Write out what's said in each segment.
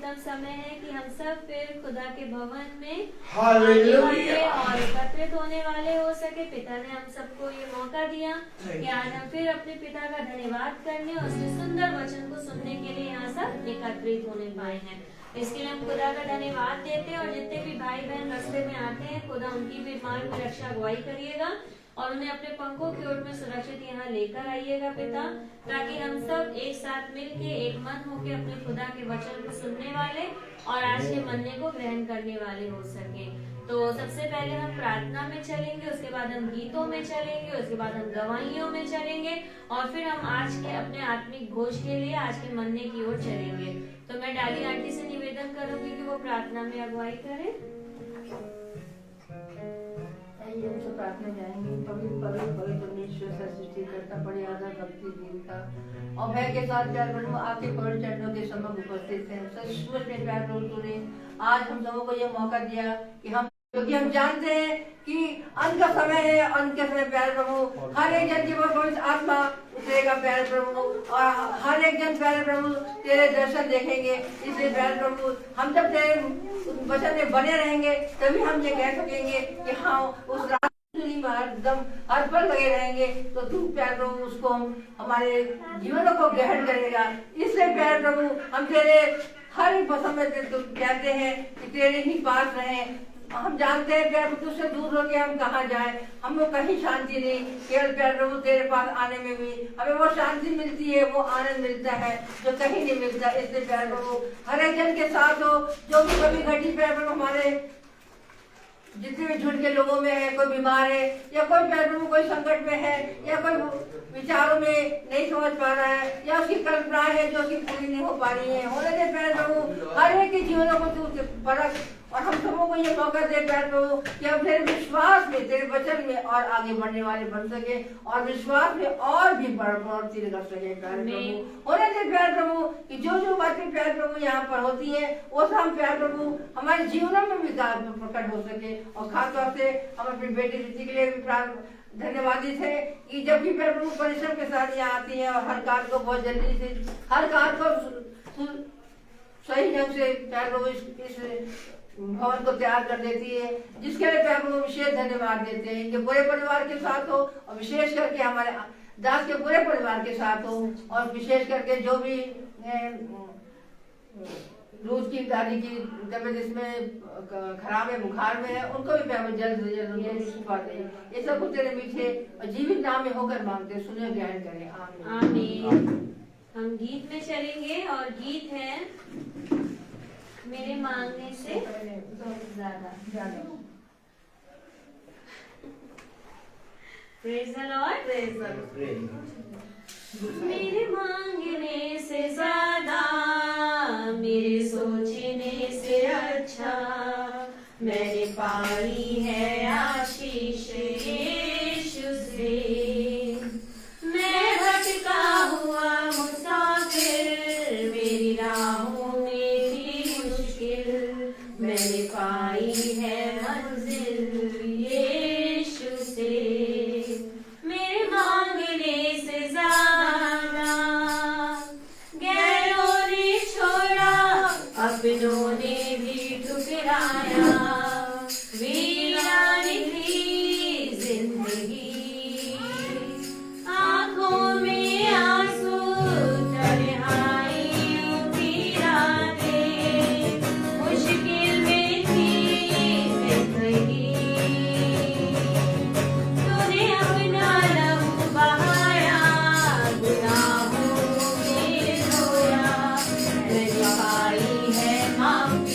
उत्तम समय है कि हम सब फिर खुदा के भवन में हालेलुया और एकत्रित होने वाले हो सके। पिता ने हम सबको ये मौका दिया कि आज हम फिर अपने पिता का धन्यवाद करने और उसके सुंदर वचन को सुनने के लिए यहाँ सब एकत्रित होने पाए हैं। इसके लिए हम खुदा का धन्यवाद देते हैं। और जितने भी भाई बहन रास्ते में आते हैं, खुदा उनकी भी मार्ग में रक्षा अगुवाई करिएगा और उन्हें अपने पंखों की ओर में सुरक्षित यहाँ लेकर आइएगा पिता, ताकि हम सब एक साथ मिलके एक मन होके अपने खुदा के वचन को सुनने वाले और आज के मन्ने को ग्रहण करने वाले हो सके। तो सबसे पहले हम प्रार्थना में चलेंगे, उसके बाद हम गीतों में चलेंगे, उसके बाद हम गवाहियों में चलेंगे और फिर हम आज के अपने आत्मिक भोज के लिए आज के मन्ने की ओर चलेंगे। तो मैं डाली आंटी से निवेदन करूंगी कि वो प्रार्थना में अगुवाई करे। हम प्रार्थना जाएंगे। पवित्र पवित्र पवित्र परमेश्वर सृष्टिकर्ता बड़े आदर भक्ति जीविका और भय के साथ प्यार प्रभु आपके पवित्र चरणों के सम्मुख उपस्थित हैं। सचमुच में प्यार प्रभु तूने आज हम सबों को यह मौका दिया कि हम, क्योंकि हम जानते हैं कि अंत का समय है। अंत के समय प्यार प्रभु हर एक जन की पवित्र आत्मा उतरेगा प्यार प्रभु और हर एक जन प्यार प्रभु तेरे दर्शन देखेंगे। इसलिए प्यार प्रभु हम जब तेरे वचन में बने रहेंगे तभी हम ये कह सकेंगे कि हाँ उस में एकदम हर पल लगे रहेंगे। तो तू प्यार प्रभु उसको हम हमारे जीवनों को ग्रहण करेगा। इसलिए प्यार प्रभु हम तेरे हर एक समय कहते हैं कि तेरे ही पास रहें। हम जानते हैं प्यार प्रभु तुझसे दूर होके हम कहाँ जाएं, हमको कहीं शांति नहीं। केवल प्यार प्रभु तेरे पास आने में भी हमें वो शांति मिलती है, वो आनंद मिलता है जो कहीं नहीं मिलता। इसलिए प्यार प्रभु हर एक जन के साथ हो, जो भी कभी घटी प्यार प्रभु हमारे जितने भी झुंड के लोगों में है, कोई बीमार है या कोई प्यार प्रभु कोई संकट में है या कोई विचारों में नहीं समझ पा रहा है या उसकी कल्पनाएं है जो कि पूरी नहीं हो पा रही है, होने दे प्यार प्रभु हर एक के जीवनों को तू परख और हम सबों को ये मौका दे प्यार प्रभु कि हम तेरे विश्वास में तेरे वचन में और आगे बढ़ने वाले बन सके और विश्वास में और भी बढ़ोतरी कर सके प्यार प्रभु। होने दे प्यार प्रभु कि जो जो बातें प्यार प्रभु यहाँ पर होती है वो सब प्यार प्रभु हमारे जीवनों में भी प्रकट हो सके। और खासतौर से हम अपनी बेटी रीति के लिए भी धन्यवादित है कि जब भी प्यार प्रभु परिश्रम के साथ यहाँ आती है और हर कार्य को बहुत जल्दी से हर कार्य को सही ढंग से प्यार प्रभु इस भवन को तैयार कर देती है, जिसके लिए प्यार प्रभु विशेष धन्यवाद देते हैं। कि पूरे परिवार के साथ हो और विशेष करके हमारे दास के पूरे परिवार के साथ हो और विशेष करके जो भी रूस की दादी की तबीयत इसमें खराब है, बुखार में है, उनको भी प्यार जल्द से जल्द उनको शिफा दे। ये सब कुछ तेरे मीठे और जीवित नाम में होकर मांगते सुने ग्रहण करें। आमीन। हम गीत में चलेंगे और गीत है मेरे मांगने से ज्यादा। Praise the Lord. Praise the Lord. मेरे मांगने से ज्यादा, मेरे सोचने से अच्छा मैंने पाई है आशीष यीशु से। मैं भटका हुआ मुसाफिर, मेरी राहों में थी मुश्किल, मैंने पाई है मंजिल यीशु से। मेरे मांगने से ज्यादा गैरों ने छोड़ा, अपनों ने भी ठुकराया, वीरान थी जिंदगी, आंखों में आंसू, तन्हाइयों की रातें, मुश्किल में थी जिंदगी, तूने अपना लहू बहाया, गुनाहों में धोया, मैंने पाई है माफ़ी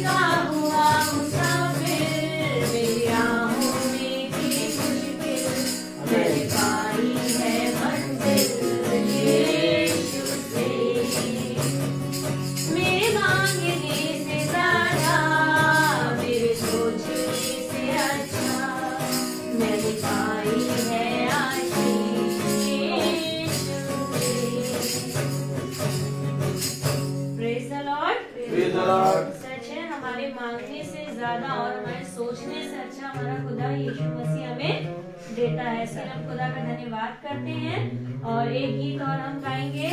का हुआ मुसाफिर, मेरी राहों में थी मुश्किल, मैंने पाई है मंजिल यीशु से। मेरे मांगने से ज्यादा, मेरे सोचने से अच्छा, मैंने पाई है आशीष यीशु से। Praise the Lord. Praise the Lord. सच है, हमारे मांगने से ज्यादा और हमारे सोचने से अच्छा हमारा खुदा यीशु मसीह हमें देता है। इसलिए हम खुदा का धन्यवाद करते हैं। और एक गीत और हम गाएंगे,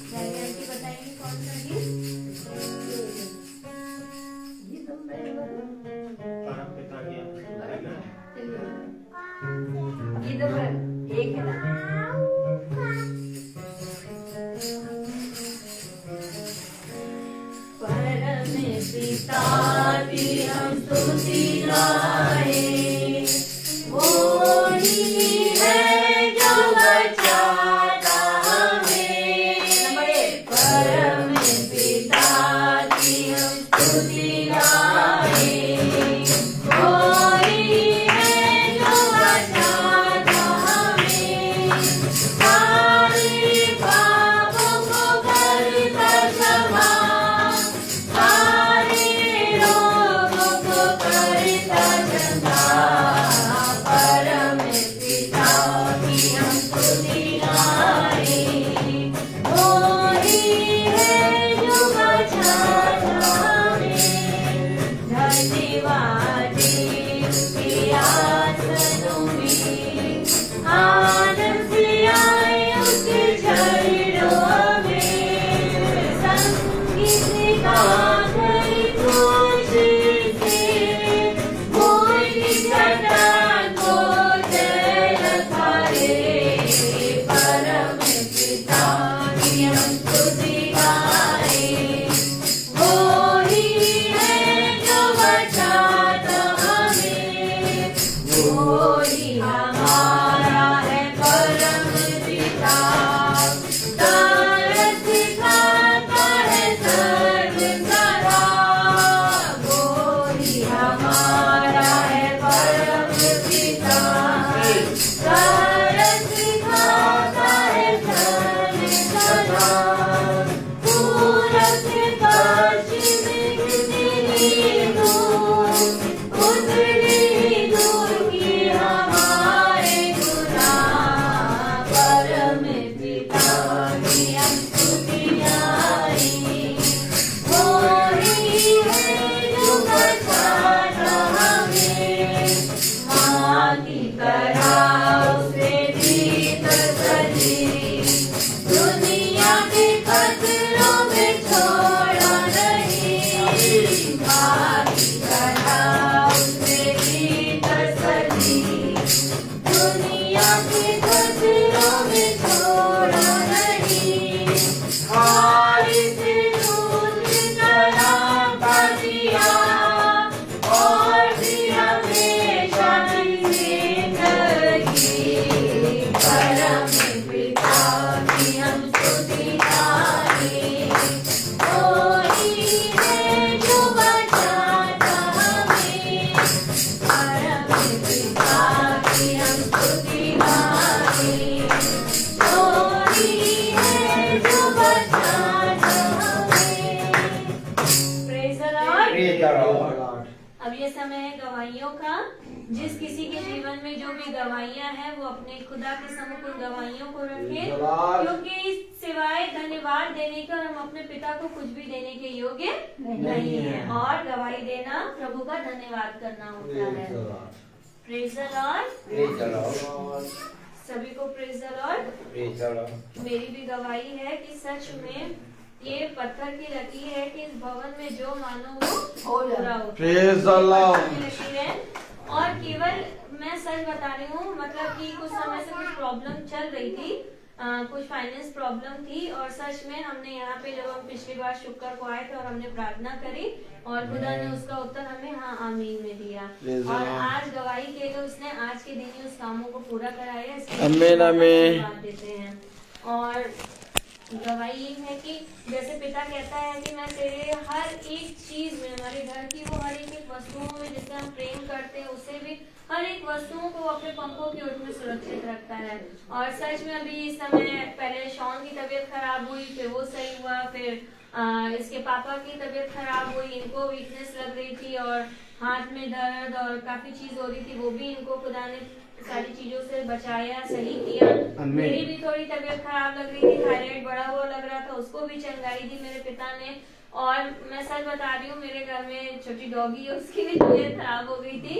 बताएंगे कौन सा गीत? परमपिता की एक है ना, परमपिता की हम स्तुति गाएं, वो ही है जो बचाता हमें। परमपिता की हम स्तुति गाएं, वो ही है जो बचाता हमें। सारे पापों को करता क्षमा, सारे रोगों को करता चंगा। परमपिता की हम स्तुति गाएं, वो ही है जो बचाता हमें। धन्यवाद उसके आसनों में, आनंद से आए उसके चरणों में। संगीत गाकर खुशी से, कोई चट्टान को ललकारे। परमपिता की हम स्तुति गाएं, वो ही है जो बचाता हमें। वो ही हमारा है परमपिता, तारक सिखाता है सर्व सदा। वो ही हमारा है परमपिता, तारक सिखाता है सर्व सदा। पूरब से पश्चिम कितनी दूर, उतनी दूर की हमारे गुनाह। परमपिता की हम स्तुति गाएं, वो ही है जो बचाता हमें। माँ की तरह उसे दी तसल्ली, दुनिया के खतरों में छोड़ा नहीं। माँ की तरह उसे दी तसल्ली, दुनिया के खतरों में छोड़ा नहीं। खाली से दूध कला का दिया, और भी हमेशा जिंदगी। परमपिता की हम स्तुति गाएं, वो ही है जो बचाता हमें। परमपिता की हम स्तुति गाएं, वो ही है जो बचाता हमें। Praise the Lord. Praise the Lord. अब ये समय है गवाहियों का। जिस किसी के जीवन में जो भी गवाहियां हैं, वो अपने खुदा के सम्मुख उन गवाहियों को रखें, क्योंकि सिवाय धन्यवाद देने के और हम अपने पिता को कुछ भी देने के योग्य नहीं है। और गवाही देना प्रभु का धन्यवाद करना होता है। Praise the Lord. Praise the Lord. सभी को praise the Lord. Praise the Lord. मेरी भी गवाही है कि सच में ये पत्थर की लकीर है कि इस भवन में जो मानो वो पूरा होता है। Praise the Lord. पत्थर की लकीर है। और केवल मैं सच बता रही हूँ, मतलब कि कुछ समय से कुछ प्रॉब्लम चल रही थी, कुछ फाइनेंस प्रॉब्लम थी। और सच में हमने यहाँ पे जब हम पिछली बार शुक्र को आए थे और हमने प्रार्थना करी और खुदा ने उसका उत्तर हमें हाँ आमीन में दिया। और आज गवाही के लिए उसने आज के दिन ही उस कामों को पूरा कराया। आमीन आमीन देते हैं। और गवाही ये है कि जैसे पिता कहता है कि मैं तेरे हर एक चीज में, हमारे घर की वो हर एक वस्तुओं में जिससे हम प्रेम करते हैं उसे भी हर एक वस्तुओं को अपने पंखों की ओट में सुरक्षित रखता है। और सच में अभी इस समय पहले शॉन की तबीयत खराब हुई, फिर वो सही हुआ, फिर इसके पापा की तबीयत खराब हुई, इनको वीकनेस लग रही थी और हाथ में दर्द और काफी चीज हो रही थी, वो भी इनको खुदा ने सारी चीजों से बचाया, सही किया। मेरी भी थोड़ी तबीयत खराब लग रही थी, थायराइड बढ़ा हुआ लग रहा था, उसको भी चंगाई दी मेरे पिता ने। और मैं सच बता रही हूँ, मेरे घर में छोटी डॉगी है, उसकी भी तबीयत खराब हो गई थी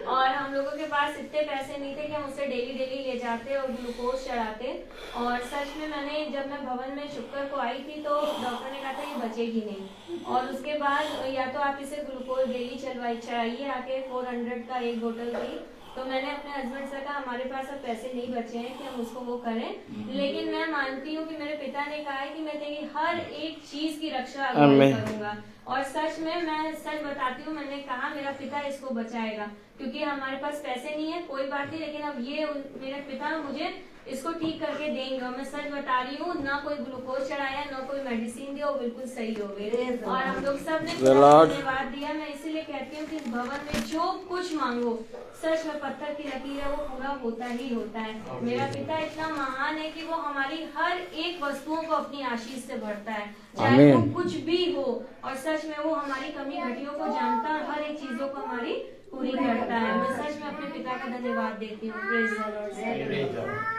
और हम लोगों के पास इतने पैसे नहीं थे कि हम उसे डेली ले जाते और ग्लूकोज चढ़ाते। और सच में मैंने जब मैं भवन में शुक्र को आई थी तो डॉक्टर ने कहा था ये बचेगी नहीं, और उसके बाद या तो आप इसे ग्लूकोज डेली चढ़ाइए आके 400 का एक बोतल की। तो मैंने अपने हस्बैंड से कहा हमारे पास अब पैसे नहीं बचे हैं कि हम उसको वो करें, लेकिन मैं मानती हूँ कि मेरे पिता ने कहा है कि मैं तेरी हर एक चीज की रक्षा करूंगा। और सच में मैं सच बताती हूँ, मैंने कहा मेरा पिता इसको बचाएगा, क्योंकि हमारे पास पैसे नहीं है कोई बात नहीं, लेकिन अब ये मेरे पिता मुझे इसको ठीक करके देंगे। मैं सच बता रही हूँ, ना कोई ग्लूकोज चढ़ाया, ना कोई मेडिसिन दिया, वो बिल्कुल सही हो गए और हम लोग सब ने धन्यवाद दिया। मैं इसीलिए कहती हूँ कि इस भवन में जो कुछ मांगो, सच में पत्थर की लकीर है, वो पूरा होता ही होता है। मेरा पिता इतना महान है कि वो हमारी हर एक वस्तुओं को अपनी आशीष से भरता है, चाहे वो कुछ भी हो। और सच में वो हमारी कमी घटियों को जानता है, हर एक चीजों को हमारी पूरी करता है। मैं सच में अपने पिता का धन्यवाद देती हूँ। Praise the Lord.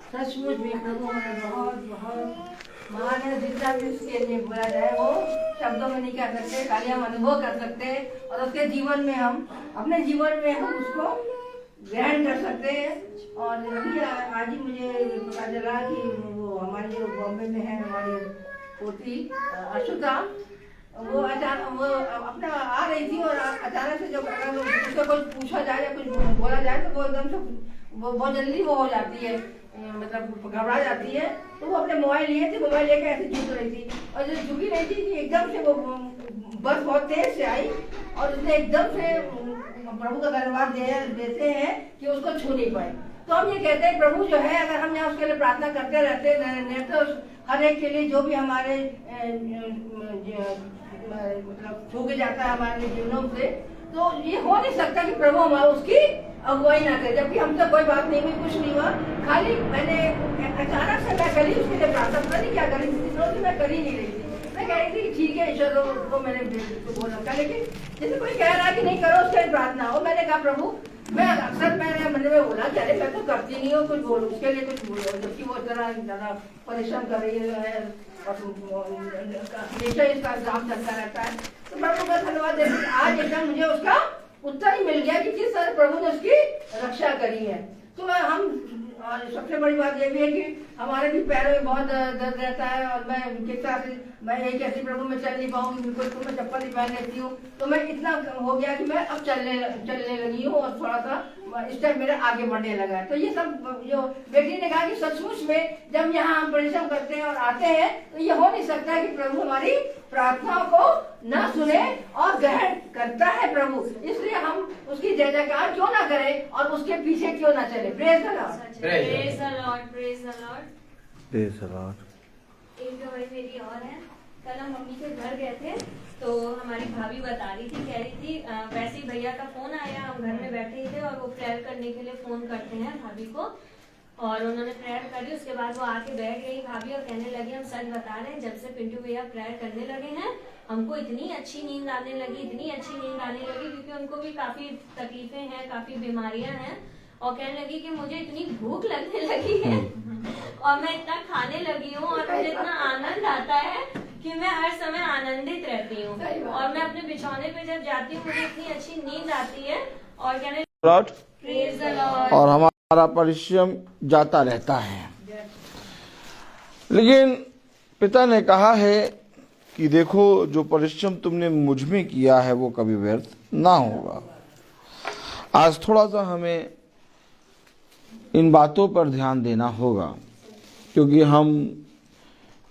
सचमुच भी प्रभु हमें बहुत बहुत महान है, जितना भी उसके लिए बोला जाए वो शब्दों में नहीं कह सकते, खाली हम अनुभव कर सकते हैं और उसके जीवन में हम अपने जीवन में हम उसको ग्रहण कर सकते हैं। और अभी आज ही मुझे पता चला कि वो हमारे जो बॉम्बे में है हमारी पोती अशुता, वो अचानक वो अपना आ रही थी और अचानक से जो उसको कुछ पूछा जाए या कुछ बोला जाए तो वो एकदम से वो बहुत जल्दी वो हो जाती है, मतलब घबरा जाती है। तो वो अपने मोबाइल लिए थे, मोबाइल लेकर ऐसे झुक रही थी और जो झुकी रही थी कि एकदम से वो बस बहुत तेज से आई और उसने एकदम से प्रभु का धन्यवाद देते हैं कि उसको छू नहीं पाए। तो हम ये कहते हैं प्रभु जो है, अगर हम यहाँ उसके लिए प्रार्थना करते रहते हैं तो हर एक के लिए जो भी हमारे मतलब छू के जाता है हमारे जीवनों से, तो ये हो नहीं सकता कि प्रभु हमारा उसकी अगुवाई ना करे। जबकि हमसे कोई बात नहीं हुई, कुछ नहीं हुआ, खाली मैंने अचानक से मैं करी उसके लिए प्रार्थना, पता नहीं क्या करी थी, मैं कर ही नहीं रही थी। मैं कह रही थी ठीक है ईश्वर को मैंने बोल रखा, लेकिन जैसे कोई कह रहा है कि नहीं करो उसके लिए प्रार्थना, और मैंने कहा प्रभु मैं अक्सर मैंने मन में बोला कि अरे मैं तो करती नहीं हूँ, कुछ बोलो उसके लिए कुछ बोलो, जबकि वो इतना ज्यादा परिश्रम कर रही है और हमेशा इसका एग्जाम चलता रहता है। तो प्रभु का धन्यवाद देती आज एकदम मुझे उसका उत्तर ही मिल गया कि किस तरह प्रभु ने उसकी रक्षा करी है। तो हम सबसे बड़ी बात ये भी है कि हमारे भी पैरों में बहुत दर्द रहता है और मैं किस तरह से मैं यही कहती प्रभु मैं चल नहीं पाऊंगी बिल्कुल, तो मैं चप्पल नहीं पहन लेती हूँ। तो मैं इतना हो गया कि मैं अब चलने लगी हूँ और थोड़ा सा स्टेप मेरा आगे बढ़ने लगा है। तो ये सब जो बेटी ने कहा कि सचमुच में जब यहाँ हम परिश्रम करते हैं और आते हैं तो ये हो नहीं सकता कि प्रभु हमारी प्रार्थनाओं को न सुने और ग्रहण करता है प्रभु, इसलिए हम उसकी जय जयकार क्यों ना करें और उसके पीछे क्यों ना चले। Praise the Lord, praise the Lord, praise the Lord, praise the Lord. एक गवाही मेरी और है। कल हम मम्मी के घर गए थे तो हमारी भाभी बता रही थी, कह रही थी वैसे ही भैया का फोन आया, हम घर में बैठे ही थे और वो प्रेयर करने के लिए फोन करते हैं भाभी को, और उन्होंने प्रेयर करी। उसके बाद वो आके बैठ गई भाभी और कहने लगी हम सच बता रहे हैं, जब से पिंटू भैया प्रेयर करने लगे हैं हमको इतनी अच्छी नींद आने लगी, इतनी अच्छी नींद आने लगी, क्योंकि उनको भी काफी तकलीफें हैं, काफी बीमारियां हैं। और कहने लगी कि मुझे इतनी भूख लगने लगी है और मैं इतना खाने लगी हूँ और मुझे इतना आनंद आता है कि मैं हर समय आनंदित रहती हूँ, और मैं अपने बिछौने पे जब जाती हूँ मुझे इतनी अच्छी नींद आती है। और कहने प्रेज़ द लॉर्ड, और हमारा परिश्रम जाता रहता है, लेकिन पिता ने कहा है कि देखो जो परिश्रम तुमने मुझ में किया है वो कभी व्यर्थ ना होगा। आज थोड़ा सा हमें इन बातों पर ध्यान देना होगा, क्योंकि हम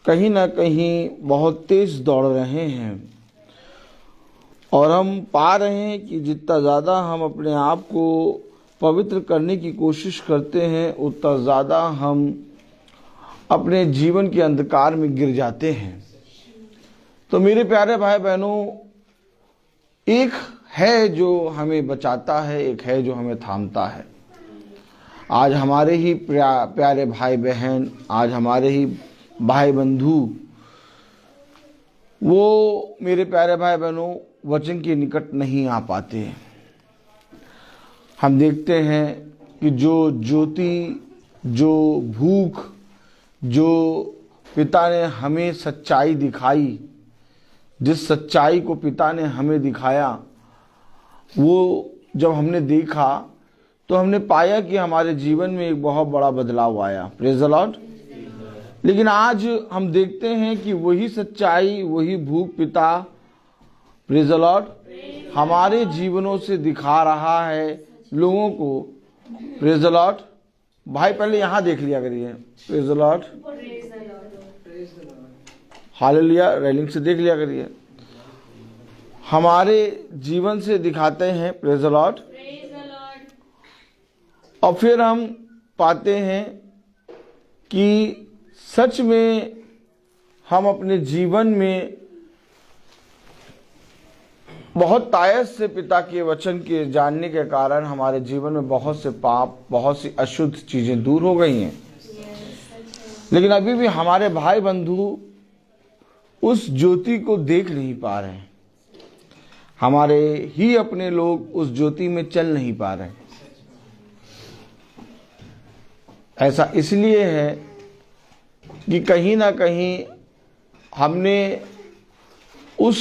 कहीं ना कहीं बहुत तेज दौड़ रहे हैं और हम पा रहे हैं कि जितना ज़्यादा हम अपने आप को पवित्र करने की कोशिश करते हैं उतना ज़्यादा हम अपने जीवन के अंधकार में गिर जाते हैं। तो मेरे प्यारे भाई बहनों, एक है जो हमें बचाता है, एक है जो हमें थामता है। आज हमारे ही प्यारे भाई बहन, आज हमारे ही भाई बंधु, वो मेरे प्यारे भाई बहनों वचन के निकट नहीं आ पाते। हम देखते हैं कि जो ज्योति, जो भूख, जो पिता ने हमें सच्चाई दिखाई, जिस सच्चाई को पिता ने हमें दिखाया, वो जब हमने देखा तो हमने पाया कि हमारे जीवन में एक बहुत बड़ा बदलाव आया। Praise the Lord. लेकिन आज हम देखते हैं कि वही सच्चाई, वही भूख पिता, प्रेज द लॉर्ड, हमारे जीवनों से दिखा रहा है लोगों को। Praise the Lord. भाई पहले यहाँ देख लिया करिए। Praise the Lord, hallelujah. Railing से देख लिया करिए। हमारे जीवन से दिखाते हैं। Praise the Lord. और फिर हम पाते हैं कि सच में हम अपने जीवन में बहुत तायत से पिता के वचन के जानने के कारण हमारे जीवन में बहुत से पाप, बहुत सी अशुद्ध चीजें दूर हो गई हैं। लेकिन अभी भी हमारे भाई बंधु उस ज्योति को देख नहीं पा रहे हैं। हमारे ही अपने लोग उस ज्योति में चल नहीं पा रहे हैं। ऐसा इसलिए है कि कहीं ना कहीं हमने उस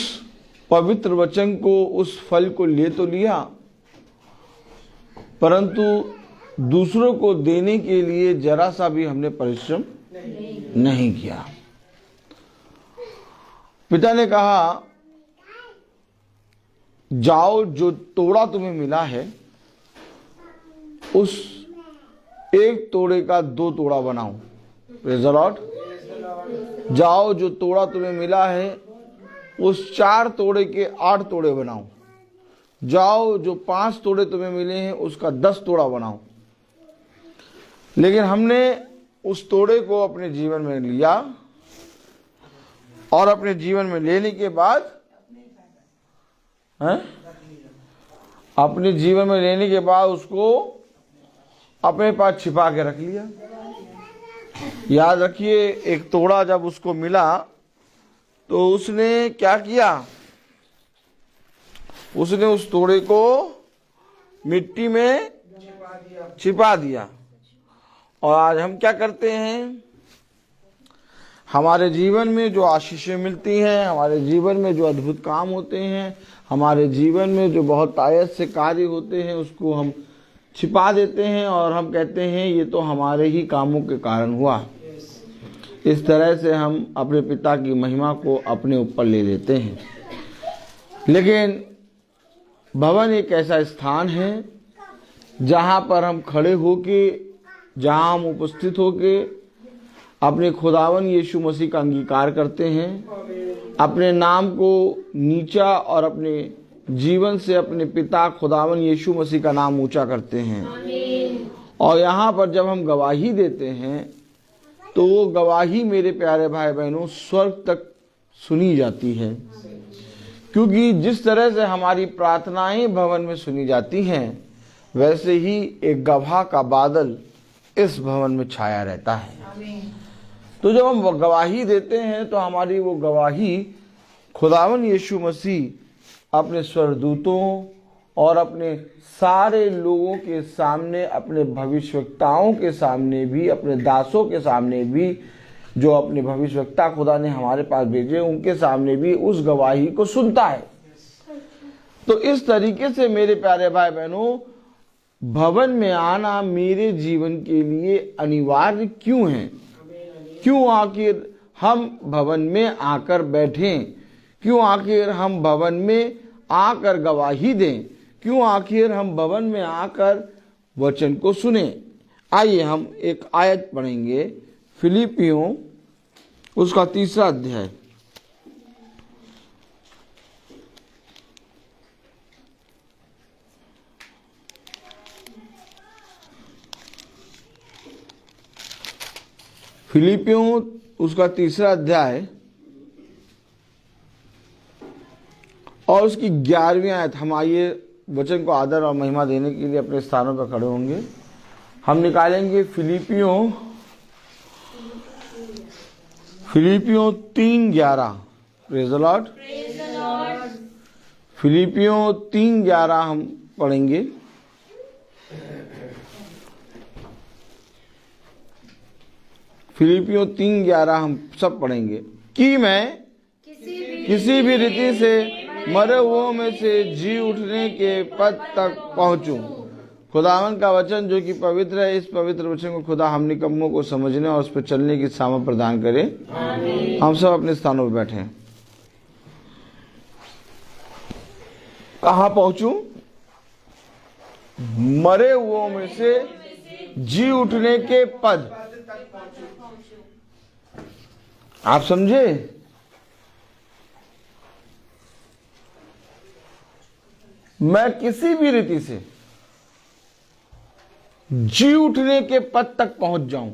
पवित्र वचन को, उस फल को ले तो लिया, परंतु दूसरों को देने के लिए जरा सा भी हमने परिश्रम नहीं किया। पिता ने कहा, जाओ जो तोड़ा तुम्हें मिला है उस एक तोड़े का 2 तोड़ा बनाओ। Praise the Lord. जाओ जो तोड़ा तुम्हें मिला है उस 4 तोड़े के 8 तोड़े बनाओ। जाओ जो 5 तोड़े तुम्हें मिले हैं उसका 10 तोड़ा बनाओ। लेकिन हमने उस तोड़े को अपने जीवन में लिया और अपने जीवन में लेने के बाद अपने जीवन में लेने के बाद उसको अपने पास छिपा के रख लिया। याद रखिए, एक तोड़ा जब उसको मिला तो उसने क्या किया? उसने उस तोड़े को मिट्टी में छिपा दिया। और आज हम क्या करते हैं? हमारे जीवन में जो आशीषें मिलती हैं, हमारे जीवन में जो अद्भुत काम होते हैं, हमारे जीवन में जो बहुत तायत से कार्य होते हैं, उसको हम छिपा देते हैं और हम कहते हैं ये तो हमारे ही कामों के कारण हुआ। इस तरह से हम अपने पिता की महिमा को अपने ऊपर ले लेते हैं। लेकिन भवन एक ऐसा स्थान है जहाँ पर हम खड़े होके, जहाँ हम उपस्थित होके अपने खुदावन यीशु मसीह का अंगीकार करते हैं, अपने नाम को नीचा और अपने जीवन से अपने पिता खुदावन यीशु मसीह का नाम ऊंचा करते हैं। और यहाँ पर जब हम गवाही देते हैं तो वो गवाही मेरे प्यारे भाई बहनों स्वर्ग तक सुनी जाती है। क्योंकि जिस तरह से हमारी प्रार्थनाएं भवन में सुनी जाती हैं, वैसे ही एक गवाह का बादल इस भवन में छाया रहता है। तो जब हम गवाही देते हैं तो हमारी वो गवाही खुदावन यीशु मसीह अपने स्वर्गदूतों और अपने सारे लोगों के सामने, अपने भविष्यवक्ताओं के सामने भी, अपने दासों के सामने भी, जो अपने भविष्यवक्ता खुदा ने हमारे पास भेजे, उनके सामने भी उस गवाही को सुनता है। तो इस तरीके से मेरे प्यारे भाई बहनों, भवन में आना मेरे जीवन के लिए अनिवार्य क्यों है? क्यों आखिर हम भवन में आकर बैठें? क्यों आखिर हम भवन में आकर गवाही दें? क्यों आखिर हम भवन में आकर वचन को सुने? आइए हम एक आयत पढ़ेंगे, फिलिपियों उसका 3रा अध्याय। फिलिपियों उसका 3रा अध्याय और उसकी 11वीं आयत। हम आइए वचन को आदर और महिमा देने के लिए अपने स्थानों पर खड़े होंगे। हम निकालेंगे फिलिपियों 3:11। Praise the Lord. फिलिपियों 3:11 हम पढ़ेंगे। फिलिपियों 3:11 हम सब पढ़ेंगे कि मैं किसी भी रीति से मरे हुओं में से जी उठने के पद तक पहुंचूं। खुदावन का वचन जो कि पवित्र है, इस पवित्र वचन को खुदा हम निकम्मों को समझने और उस पर चलने की सामर्थ प्रदान करे। हम सब अपने स्थानों पर बैठे हैं। कहाँ पहुंचूं? मरे हुओं में से जी उठने के पद। आप समझे? मैं किसी भी रीति से जी उठने के पद तक पहुंच जाऊं।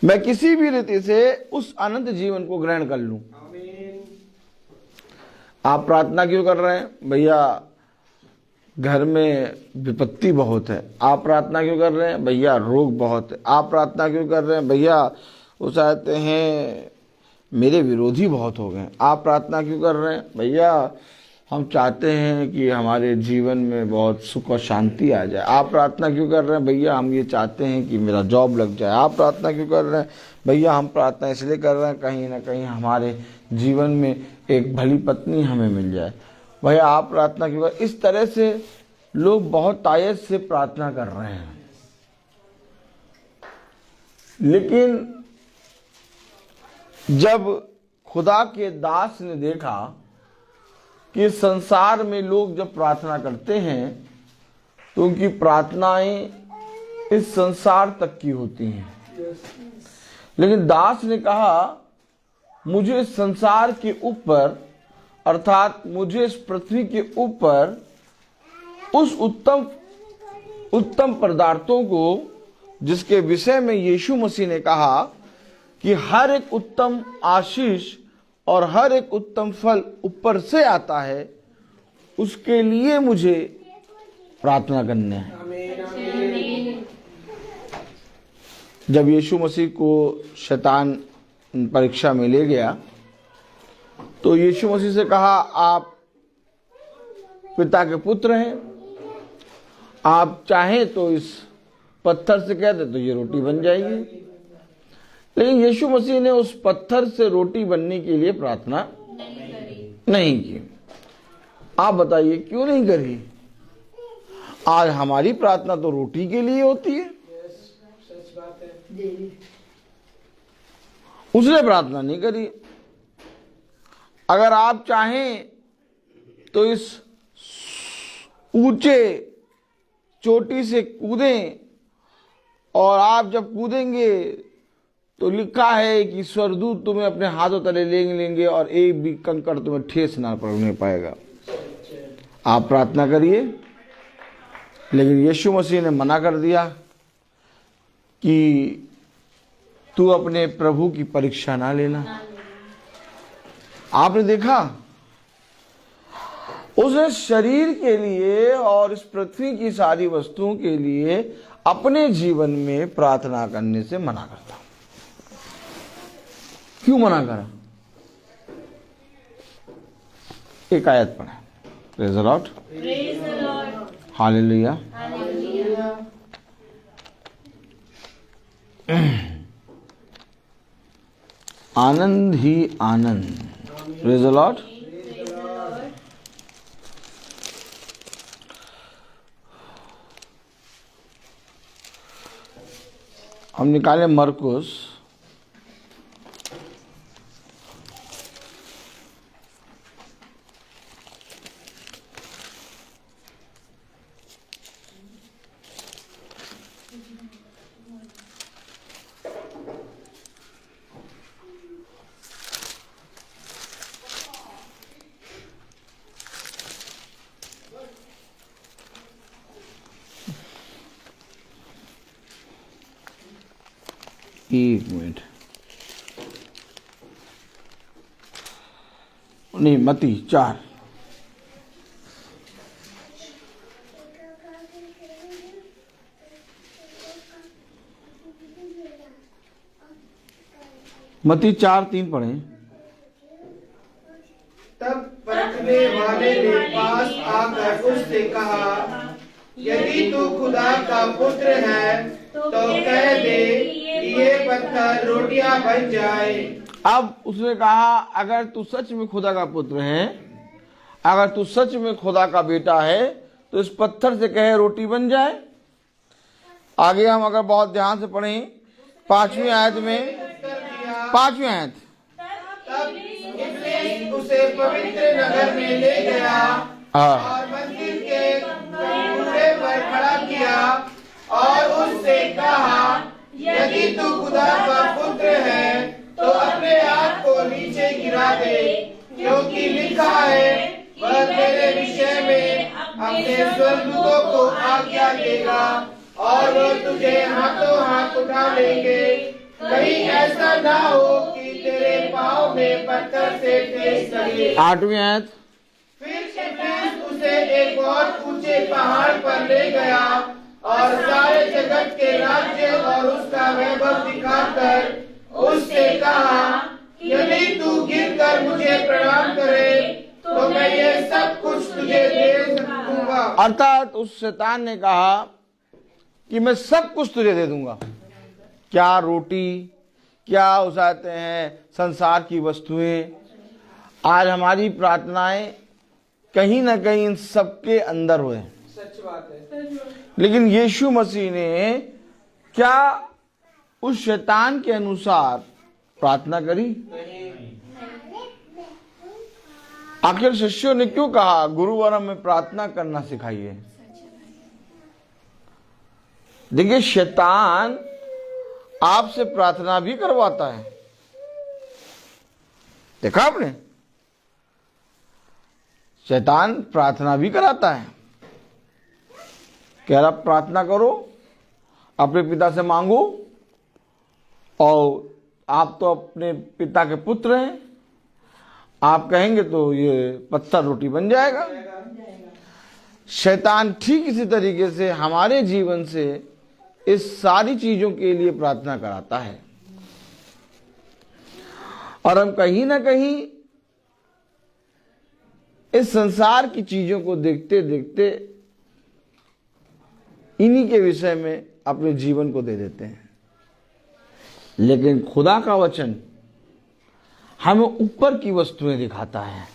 मैं किसी भी रीति से उस अनंत जीवन को ग्रहण कर लूं। आप प्रार्थना क्यों कर रहे हैं? भैया घर में विपत्ति बहुत है। आप प्रार्थना क्यों कर रहे हैं? भैया रोग बहुत है। आप प्रार्थना क्यों कर रहे हैं? भैया वो चाहते हैं मेरे विरोधी बहुत हो गए। आप प्रार्थना क्यों कर रहे हैं? भैया हम चाहते हैं कि हमारे जीवन में बहुत सुख और शांति आ जाए। आप प्रार्थना क्यों कर रहे हैं? भैया हम ये चाहते हैं कि मेरा जॉब लग जाए। आप प्रार्थना क्यों कर रहे हैं? भैया हम प्रार्थना इसलिए कर रहे हैं कहीं ना कहीं हमारे जीवन में एक भली पत्नी हमें मिल जाए। भैया आप प्रार्थना क्यों कर? इस तरह से लोग बहुत तायत से प्रार्थना कर रहे हैं, लेकिन जब खुदा के दास ने देखा कि संसार में लोग जब प्रार्थना करते हैं तो उनकी प्रार्थनाएं इस संसार तक की होती हैं, लेकिन दास ने कहा मुझे इस संसार के ऊपर अर्थात मुझे इस पृथ्वी के ऊपर उस उत्तम पदार्थों को जिसके विषय में यीशु मसीह ने कहा कि हर एक उत्तम आशीष और हर एक उत्तम फल ऊपर से आता है, उसके लिए मुझे प्रार्थना करनी है। जब यीशु मसीह को शैतान परीक्षा में ले गया तो यीशु मसीह से कहा आप पिता के पुत्र हैं, आप चाहें तो इस पत्थर से कह दे तो ये रोटी बन जाएगी। लेकिन यीशु मसीह ने उस पत्थर से रोटी बनने के लिए प्रार्थना नहीं की। आप बताइए क्यों नहीं करी? आज हमारी प्रार्थना तो रोटी के लिए होती है। उसने प्रार्थना नहीं करी। अगर आप चाहें तो इस ऊंचे चोटी से कूदें, और आप जब कूदेंगे तो लिखा है कि स्वर्गदूत तुम्हें अपने हाथों तले लेंगे और एक भी कंकड़ तुम्हें ठेस ना पड़ने पाएगा। आप प्रार्थना करिए। लेकिन यीशु मसीह ने मना कर दिया कि तू अपने प्रभु की परीक्षा ना लेना। आपने देखा उसने शरीर के लिए और इस पृथ्वी की सारी वस्तुओं के लिए अपने जीवन में प्रार्थना करने से मना करता। क्यों मना करा? एक आयत पढ़े। Praise the Lord, hallelujah. Anand he Anand. Praise the Lord. हम निकाले मरकुस 1 मिनट नहीं, मती 4। मती 4:3 पढ़े। तब परखने वाले ने पास आकर उससे कहा, यदि तू खुदा का पुत्र है तो कह दे कि ये पत्थर रोटियां बन जाए। अब उसने कहा, अगर तू सच में खुदा का पुत्र है, अगर तू सच में खुदा का बेटा है, तो इस पत्थर से कहे रोटी बन जाए। आगे हम अगर बहुत ध्यान से पढ़ें 5वीं आयत में, 5वीं आयत, तब इब्लीस उसे पवित्र नगर में ले गया और मंदिर के कूड़े पर खड़ा किया और उससे कहा, यदि तू खुदा का पुत्र है तो अपने आप को नीचे गिरा दे, क्योंकि लिखा है, वह तेरे विषय में अपने स्वर्गदूतों को आज्ञा देगा और वो तुझे हाथों हाथ उठा लेंगे, कहीं ऐसा ना हो कि तेरे पाँव में पत्थर से ठेस लगे। 8वीं आयत, फिर इब्लीस उसे एक बहुत ऊंचे पहाड़ पर ले गया और सारे जगत के राज्य और उसका वैभव दिखाकर उससे कहा, यदि तू गिरकर मुझे प्रणाम करे तो मैं ये सब कुछ तुझे दे दूंगा। अर्थात उस शैतान ने कहा कि मैं सब कुछ तुझे दे दूंगा। क्या रोटी, क्या उसाते हैं संसार की वस्तुएं। आज हमारी प्रार्थनाएं कहीं ना कहीं इन सबके अंदर हुए। सच बात है। लेकिन यीशु मसीह ने क्या उस शैतान के अनुसार प्रार्थना करी? आखिर शिष्यों ने क्यों कहा, गुरुवार में प्रार्थना करना सिखाइए? देखिए, शैतान आपसे प्रार्थना भी करवाता है। देखा आपने? शैतान प्रार्थना भी कराता है, कह रहा प्रार्थना करो, अपने पिता से मांगो, और आप तो अपने पिता के पुत्र हैं, आप कहेंगे तो ये पत्थर रोटी बन जाएगा। शैतान ठीक इसी तरीके से हमारे जीवन से इस सारी चीजों के लिए प्रार्थना कराता है, और हम कहीं ना कहीं इस संसार की चीजों को देखते देखते इन्हीं के विषय में अपने जीवन को दे देते हैं। लेकिन खुदा का वचन हमें ऊपर की वस्तुएं दिखाता है।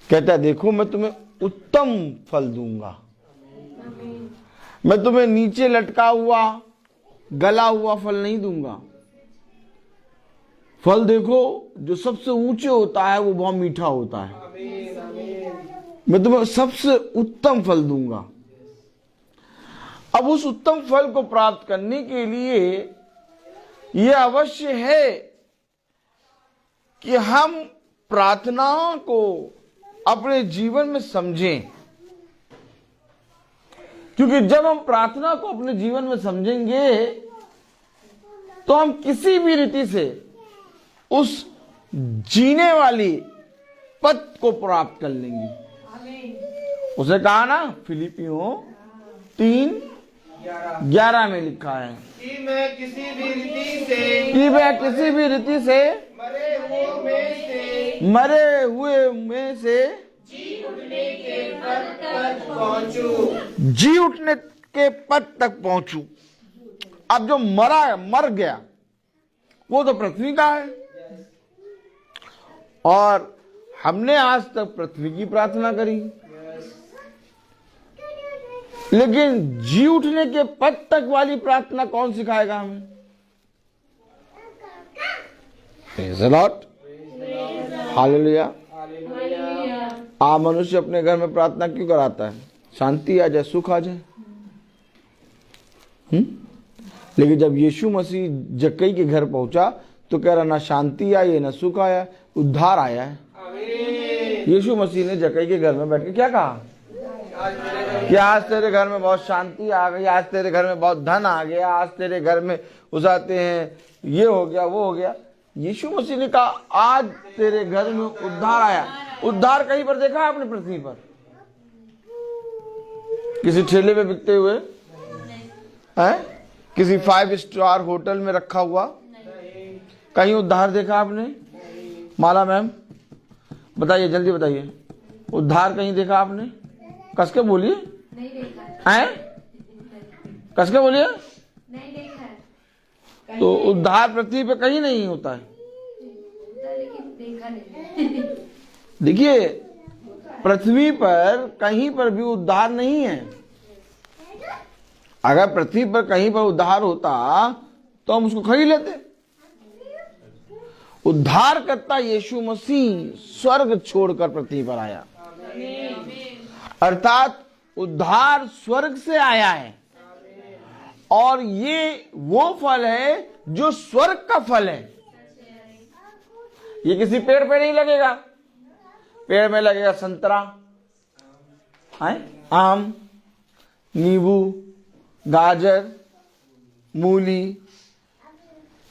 कहता है, देखो मैं तुम्हें उत्तम फल दूंगा, मैं तुम्हें नीचे लटका हुआ गला हुआ फल नहीं दूंगा। फल देखो, जो सबसे ऊंचे होता है वो बहुत मीठा होता है। मैं तुम्हें सबसे उत्तम फल दूंगा। अब उस उत्तम फल को प्राप्त करने के लिए यह अवश्य है कि हम प्रार्थनाओं को अपने जीवन में समझें, क्योंकि जब हम प्रार्थना को अपने जीवन में समझेंगे तो हम किसी भी रीति से उस जीने वाली पद को प्राप्त कर लेंगे। उसे कहा ना, फिलिपियों 3:11 में लिखा है कि मैं किसी भी रीति से मरे हुए में से जी उठने के पद तक पहुंचूं। जी उठने के पद तक पहुंचूं। अब जो मर गया वो तो पृथ्वी का है, और हमने आज तक पृथ्वी की प्रार्थना करी, लेकिन जी उठने के पद तक वाली प्रार्थना कौन सिखाएगा हमें? Praise the Lord, hallelujah. आप मनुष्य अपने घर में प्रार्थना क्यों कराता है? शांति आ जाए, सुख आ जाए। लेकिन जब यीशु मसीह जक्कई के घर पहुंचा तो कह रहा, ना शांति आई ना सुख आया, उद्धार आया है। यीशु मसीह ने जक्कई के घर में बैठ के क्या कहा कि आज तेरे घर में बहुत शांति आ गई, आज तेरे घर में बहुत धन आ गया, आज तेरे घर में उसाते हैं ये हो गया वो हो गया। यीशु मसीह ने कहा आज तेरे घर में उद्धार आया। उद्धार कहीं पर देखा है आपने पृथ्वी पर? किसी ठेले पे बिकते हुए हैं? किसी 5 स्टार होटल में रखा हुआ? कहीं उद्धार देखा आपने? माला मैम बताइए, जल्दी बताइए, उद्धार कहीं देखा आपने? कस के बोलिए, नहीं देखा हैं? कस के बोलिए। नहीं देखा तो उद्धार पृथ्वी पे कहीं नहीं होता है। लेकिन देखा नहीं देखिए, पृथ्वी पर कहीं पर भी उद्धार नहीं है। अगर पृथ्वी पर कहीं पर उद्धार होता तो हम उसको खरीद लेते। उद्धार करता यीशु मसीह स्वर्ग छोड़कर पृथ्वी पर आया, अर्थात उद्धार स्वर्ग से आया है। और ये वो फल है जो स्वर्ग का फल है। ये किसी पेड़ पे नहीं लगेगा। पेड़ में लगेगा संतरा, आम, नींबू, गाजर, मूली,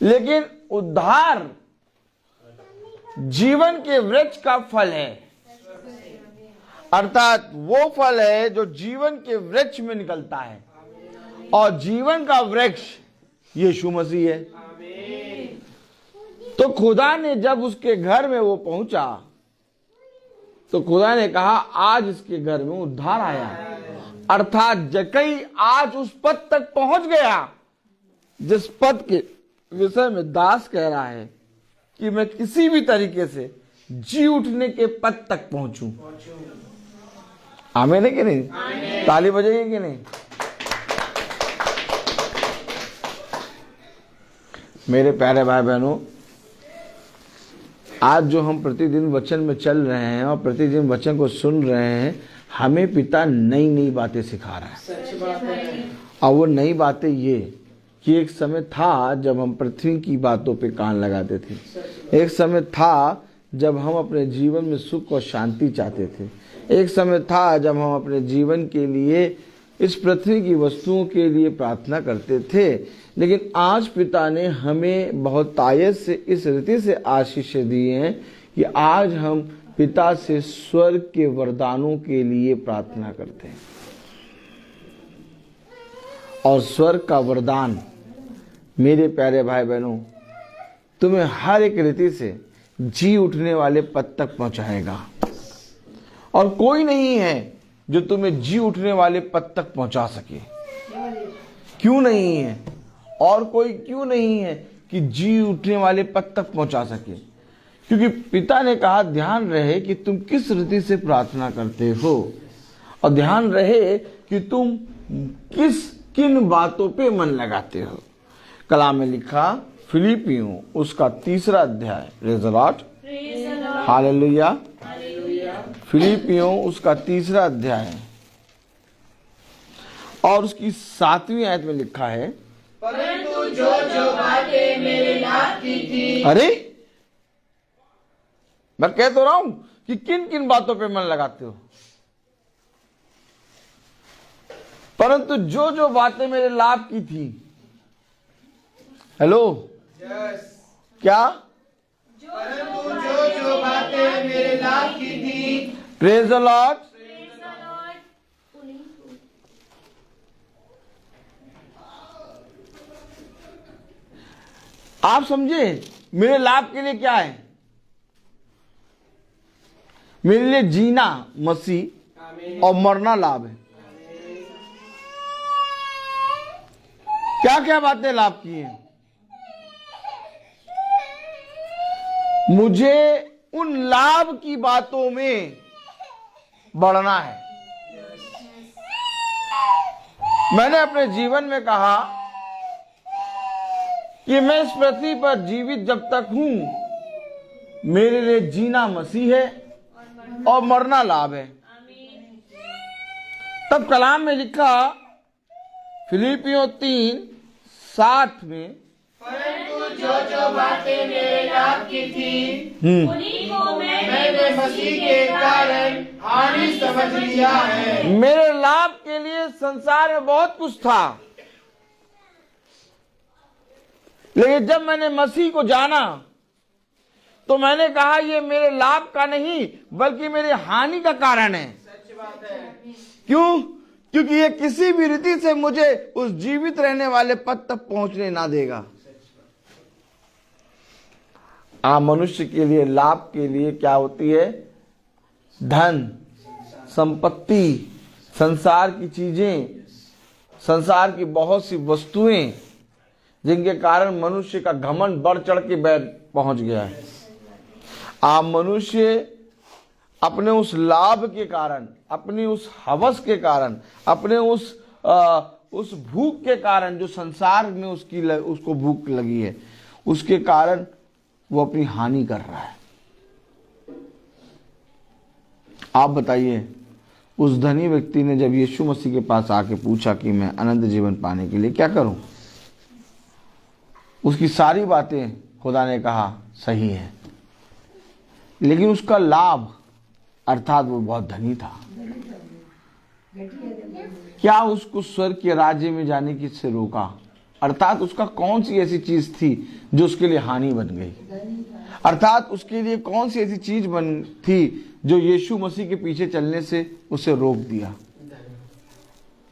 लेकिन उद्धार जीवन के वृक्ष का फल है। अर्थात वो फल है जो जीवन के वृक्ष में निकलता है, और जीवन का वृक्ष यीशु मसीह है। तो खुदा ने जब उसके घर में वो पहुंचा तो खुदा ने कहा आज इसके घर में उद्धार आया। अर्थात जकई आज उस पद तक पहुंच गया जिस पद के विषय में दास कह रहा है कि मैं किसी भी तरीके से जी उठने के पद तक पहुंचूं। आमीन है कि नहीं? ताली बजेगी कि नहीं? मेरे प्यारे भाई बहनों, आज जो हम प्रतिदिन वचन में चल रहे हैं और प्रतिदिन वचन को सुन रहे हैं, हमें पिता नई नई बातें सिखा रहा है। और वो नई बातें ये कि एक समय था जब हम पृथ्वी की बातों पे कान लगाते थे। एक समय था जब हम अपने जीवन में सुख और शांति चाहते थे। एक समय था जब हम अपने जीवन के लिए इस पृथ्वी की वस्तुओं के लिए प्रार्थना करते थे। लेकिन आज पिता ने हमें बहुत तायत से इस रीति से आशीष दिए हैं कि आज हम पिता से स्वर्ग के वरदानों के लिए प्रार्थना करते हैं। और स्वर्ग का वरदान मेरे प्यारे भाई बहनों तुम्हें हर एक रीति से जी उठने वाले पद तक पहुंचाएगा। और कोई नहीं है जो तुम्हें जी उठने वाले पद तक पहुंचा सके। क्यों नहीं है? और कोई क्यों नहीं है कि जी उठने वाले पद तक पहुंचा सके? क्योंकि पिता ने कहा ध्यान रहे कि तुम किस रीति से प्रार्थना करते हो, और ध्यान रहे कि तुम किन बातों पे मन लगाते हो। कलाम में लिखा फिलिपियों उसका 3 अध्याय, प्रेज़ द लॉर्ड, हालेलुया। फिलिपियों उसका 3 अध्याय और उसकी 7वीं आयत में लिखा है, परंतु जो जो बातें मेरे लाभ की थी। अरे मैं कह तो रहा हूं कि किन किन बातों पे मन लगाते हो। परंतु जो जो बातें मेरे लाभ की थी। हेलो, क्या? परंतु जो जो बातें मेरे लाभ की थी। Praise the Lord. आप समझे मेरे लाभ के लिए क्या है? मेरे लिए जीना मसीह और मरना लाभ है। क्या क्या बातें लाभ की हैं? मुझे उन लाभ की बातों में बढ़ना है। मैंने अपने जीवन में कहा कि मैं इस पृथ्वी पर जीवित जब तक हूं, मेरे लिए जीना मसीह है और मरना लाभ है। तब कलाम में लिखा फिलिपियों 3:7 में, परंतु जो जो बातें मेरे लाभ की थी उन्हीं को मैंने मसीह के कारण हानि समझ लिया है। मेरे लाभ के लिए संसार में बहुत कुछ था, लेकिन जब मैंने मसीह को जाना तो मैंने कहा ये मेरे लाभ का नहीं बल्कि मेरे हानि का कारण है। क्यों? क्योंकि ये किसी भी रीति से मुझे उस जीवित रहने वाले पद तक पहुंचने ना देगा। मनुष्य के लिए लाभ के लिए क्या होती है? धन, संपत्ति, संसार की चीजें, संसार की बहुत सी वस्तुएं, जिनके कारण मनुष्य का घमंड बढ़ चढ़ के पहुंच गया है। मनुष्य अपने उस लाभ के कारण, अपनी उस हवस के कारण, अपने उस भूख के कारण, जो संसार में उसको भूख लगी है, उसके कारण वो अपनी हानि कर रहा है। आप बताइए, उस धनी व्यक्ति ने जब यीशु मसीह के पास आके पूछा कि मैं अनंत जीवन पाने के लिए क्या करूं, उसकी सारी बातें खुदा ने कहा सही है, लेकिन उसका लाभ अर्थात वो बहुत धनी था, क्या उसको स्वर्ग के राज्य में जाने की से रोका? अर्थात उसका कौन सी ऐसी चीज थी जो उसके लिए हानि बन गई? अर्थात उसके लिए कौन सी ऐसी चीज बन थी जो यीशु मसीह के पीछे चलने से उसे रोक दिया?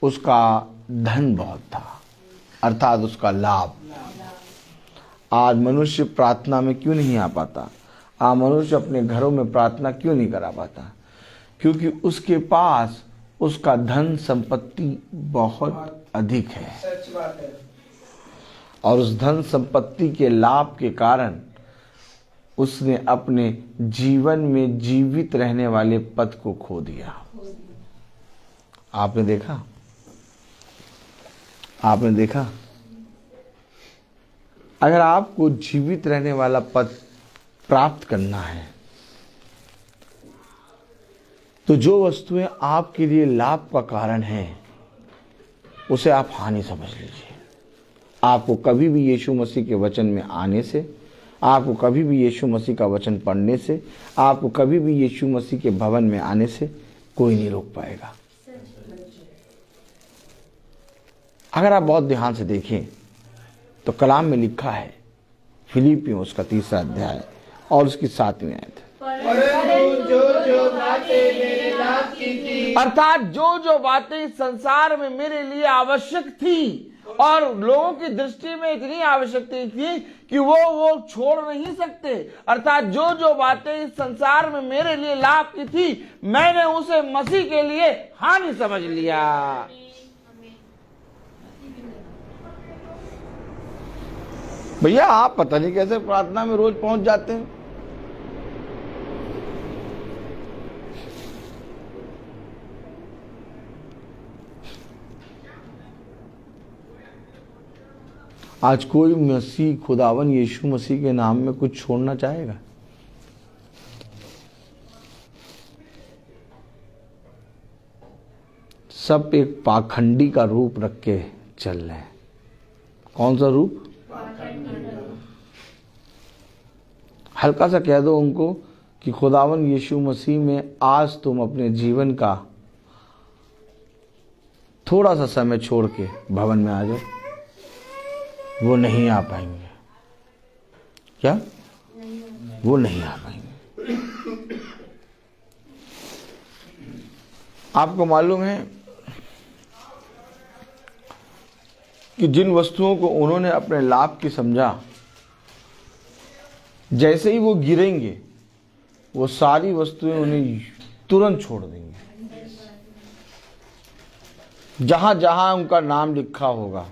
उसका धन बहुत था, अर्थात उसका लाभ। आज मनुष्य प्रार्थना में क्यों नहीं आ पाता? आज मनुष्य अपने घरों में प्रार्थना क्यों नहीं करा पाता? क्योंकि उसके पास उसका धन संपत्ति बहुत अधिक है, सच बात है। और उस धन संपत्ति के लाभ के कारण उसने अपने जीवन में जीवित रहने वाले पद को खो दिया। आपने देखा? आपने देखा? अगर आपको जीवित रहने वाला पद प्राप्त करना है तो जो वस्तुएं आपके लिए लाभ का कारण है उसे आप हानि समझ लीजिए। आपको कभी भी यीशु मसीह के वचन में आने से, आपको कभी भी यीशु मसीह का वचन पढ़ने से, आपको कभी भी यीशु मसीह के भवन में आने से कोई नहीं रोक पाएगा। अगर आप बहुत ध्यान से देखें तो कलाम में लिखा है, फिलिपियों उसका 3रा अध्याय और उसकी 7वीं आयत, परंतु जो बातें मेरे लाभ की थी, अर्थात जो बातें इस संसार में मेरे लिए आवश्यक थी और लोगों की दृष्टि में इतनी आवश्यक थी कि वो छोड़ नहीं सकते, अर्थात जो बातें इस संसार में मेरे लिए लाभ की थी, मैंने उसे मसीह के लिए हानि समझ लिया। भैया आप पता नहीं कैसे प्रार्थना में रोज पहुंच जाते हैं। आज कोई मसीह खुदावन यीशु मसीह के नाम में कुछ छोड़ना चाहेगा? सब एक पाखंडी का रूप रख के चल रहे हैं। कौन सा रूप? हल्का सा कह दो उनको कि खुदावन यीशु मसीह में आज तुम अपने जीवन का थोड़ा सा समय छोड़ के भवन में आ जाओ। वो नहीं आ पाएंगे। क्या? वो नहीं आ पाएंगे। आपको मालूम है कि जिन वस्तुओं को उन्होंने अपने लाभ की समझा, जैसे ही वो गिरेंगे वो सारी वस्तुएं उन्हें तुरंत छोड़ देंगे। जहां जहां उनका नाम लिखा होगा,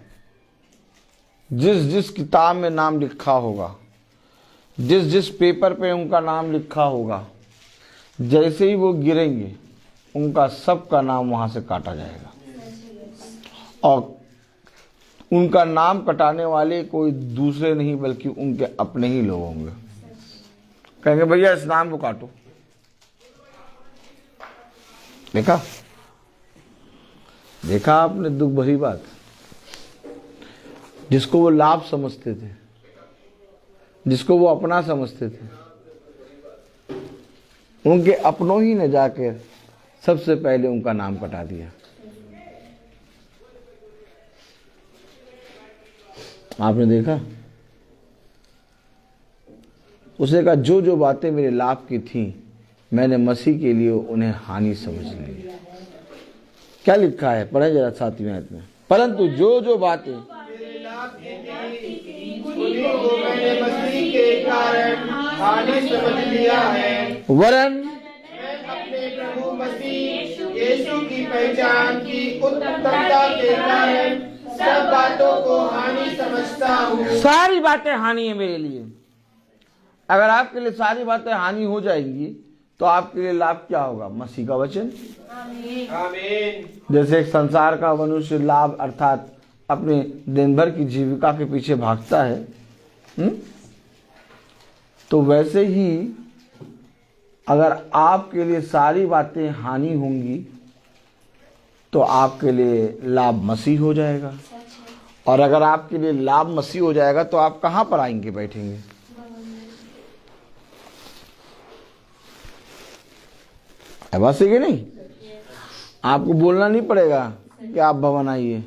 जिस जिस किताब में नाम लिखा होगा, जिस जिस पेपर पे उनका नाम लिखा होगा, जैसे ही वो गिरेंगे उनका सबका नाम वहां से काटा जाएगा। और उनका नाम कटाने वाले कोई दूसरे नहीं बल्कि उनके अपने ही लोग होंगे। कहेंगे भैया इस नाम को काटो। देखा आपने दुख भरी बात। जिसको वो लाभ समझते थे, जिसको वो अपना समझते थे, उनके अपनों ही ने जाकर सबसे पहले उनका नाम कटा दिया। आपने देखा? उसने कहा जो जो बातें मेरे लाभ की थी मैंने मसीह के लिए उन्हें हानि समझ ली। क्या लिखा है, पढ़े जरा 7वीं आयत में। परंतु जो जो बातें मेरे लाभ की थी उन्हीं को मैंने मसीह के कारण हानि समझ लिया है, वरन मैं अपने प्रभु मसीह यीशु की पहचान की उत्तमता के कारण सब बातों को हानि समझता हूँ। सारी बातें हानि है मेरे लिए। अगर आपके लिए सारी बातें हानि हो जाएंगी तो आपके लिए लाभ क्या होगा? मसीह का वचन। आमीन। जैसे एक संसार का मनुष्य लाभ अर्थात अपने दिन भर की जीविका के पीछे भागता है, तो वैसे ही अगर आपके लिए सारी बातें हानि होंगी तो आपके लिए लाभ मसीह हो जाएगा। और अगर आपके लिए लाभ मसीह हो जाएगा तो आप कहां पर आएंगे, बैठेंगे? है बात सही है नहीं? आपको बोलना नहीं पड़ेगा कि आप भवन आइए।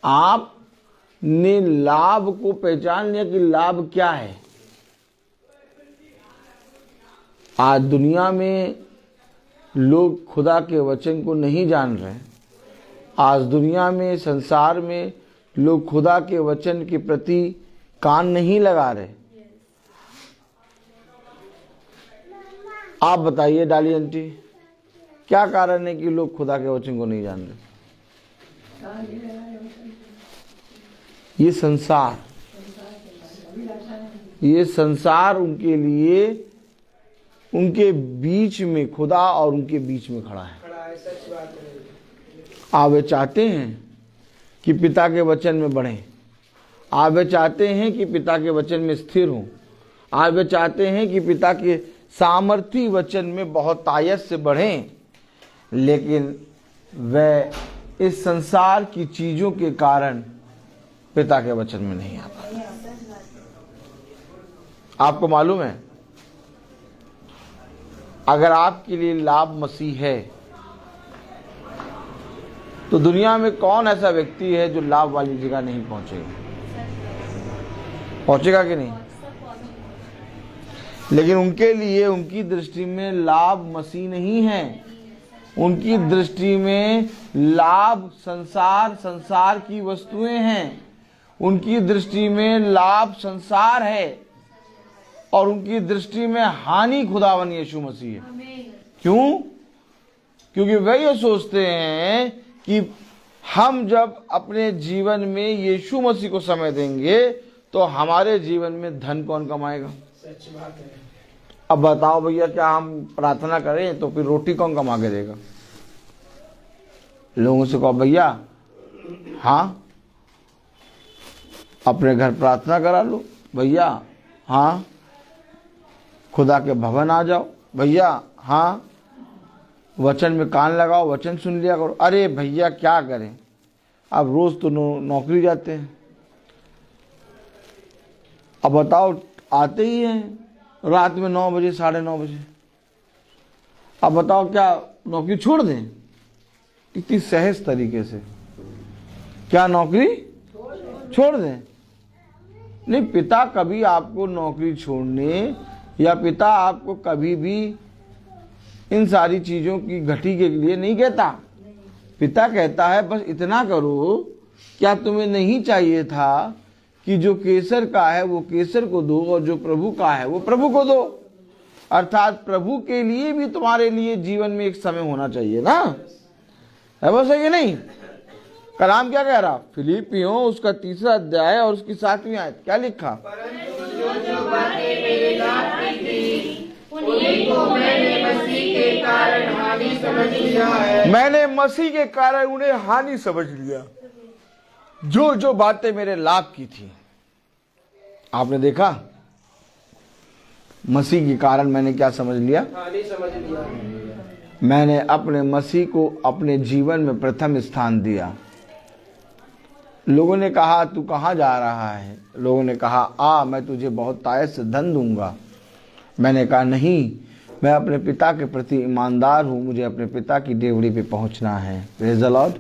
आपने लाभ को पहचान लिया कि लाभ क्या है। आज दुनिया में लोग खुदा के वचन को नहीं जान रहे। आज दुनिया में, संसार में लोग खुदा के वचन के प्रति कान नहीं लगा रहे। आप बताइए डाली आंटी, क्या कारण है कि लोग खुदा के वचन को नहीं जान रहे? ये संसार उनके लिए, उनके बीच में, खुदा और उनके बीच में खड़ा है। आप वे चाहते हैं कि पिता के वचन में बढ़ें। आप वे चाहते हैं कि पिता के वचन में स्थिर हों। आप वे चाहते हैं कि पिता के सामर्थी वचन में बहुत तायत से बढ़ें, लेकिन वह इस संसार की चीजों के कारण पिता के वचन में नहीं आ पाते। आपको मालूम है, अगर आपके लिए लाभ मसीह है तो दुनिया में कौन ऐसा व्यक्ति है जो लाभ वाली जगह नहीं पहुंचेगा? पहुंचेगा कि नहीं? लेकिन उनके लिए, उनकी दृष्टि में लाभ मसीह नहीं है। उनकी दृष्टि में लाभ संसार की वस्तुएं हैं। उनकी दृष्टि में लाभ संसार है और उनकी दृष्टि में हानि खुदावन यीशु मसीह है। क्यों? क्योंकि वे ये सोचते हैं कि हम जब अपने जीवन में यीशु मसीह को समय देंगे तो हमारे जीवन में धन कौन कमाएगा? सच बात है। अब बताओ भैया, क्या हम प्रार्थना करें तो फिर रोटी कौन कमा के देगा? लोगों से कहो भैया, हाँ अपने घर प्रार्थना करा लो भैया, हाँ खुदा के भवन आ जाओ भैया, हाँ वचन में कान लगाओ, वचन सुन लिया करो। अरे भैया क्या करें, अब रोज तो नौकरी जाते हैं। अब बताओ, आते ही हैं रात में 9 बजे, 9:30 बजे। अब बताओ क्या नौकरी छोड़ दें? इतनी सहज तरीके से क्या नौकरी छोड़ दें? नहीं, पिता कभी आपको नौकरी छोड़ने या पिता आपको कभी भी इन सारी चीजों की घटी के लिए नहीं कहता। पिता कहता है बस इतना करो, क्या तुम्हें नहीं चाहिए था कि जो केसर का है वो केसर को दो और जो प्रभु का है वो प्रभु को दो? अर्थात प्रभु के लिए भी तुम्हारे लिए जीवन में एक समय होना चाहिए ना। है वो सही है नहीं? कलाम क्या कह रहा? फिलिपियों उसका 3रा अध्याय और उसकी 7वीं आयत क्या लिखा? परंतु जो बातें मेरे लाभ की थी उन्हीं को मैंने मसीह के कारण हानि समझ लिया है। मैंने मसीह के कारण उन्हें हानि समझ लिया। जो जो बातें मेरे लाभ की थी, आपने देखा मसीह के कारण मैंने क्या समझ लिया? हानि समझ लिया। मैंने अपने मसीह को अपने जीवन में प्रथम स्थान दिया। लोगों ने कहा तू कहाँ जा रहा है? लोगों ने कहा आ मैं तुझे बहुत तायत से धन दूंगा। मैंने कहा नहीं, मैं अपने पिता के प्रति ईमानदार हूँ, मुझे अपने पिता की डेवड़ी पे पहुंचना है। Praise the Lord,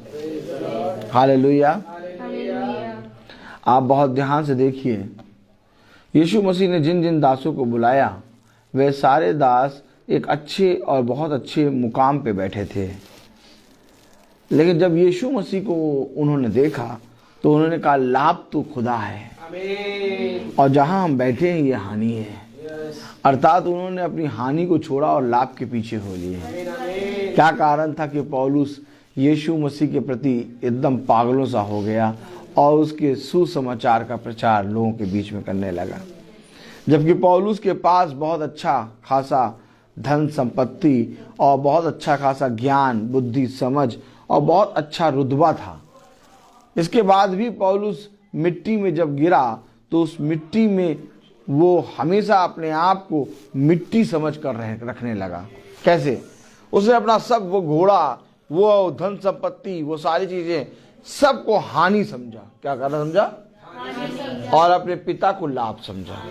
hallelujah. आप बहुत ध्यान से देखिए, यीशु मसीह ने जिन जिन दासों को बुलाया वे सारे दास एक अच्छे और बहुत अच्छे मुकाम पे बैठे थे, लेकिन जब यीशु मसीह को उन्होंने देखा तो उन्होंने कहा लाभ तो खुदा है और जहां हम बैठे हैं ये हानि है। अर्थात उन्होंने अपनी हानि को छोड़ा और लाभ के पीछे हो लिए। क्या कारण था कि पौलुस यीशु मसीह के प्रति एकदम पागलों सा हो गया और उसके सुसमाचार का प्रचार लोगों के बीच में करने लगा। जबकि पौलुस के पास बहुत अच्छा खासा धन संपत्ति और बहुत अच्छा खासा ज्ञान बुद्धि समझ और बहुत अच्छा रुतबा था। इसके बाद भी पौलुस मिट्टी में जब गिरा तो उस मिट्टी में वो हमेशा अपने आप को मिट्टी समझ कर रखने लगा। कैसे? उसने अपना सब वो घोड़ा वो धन संपत्ति वो सारी चीजें सबको हानि समझा। क्या करना समझा? और अपने पिता को लाभ समझा।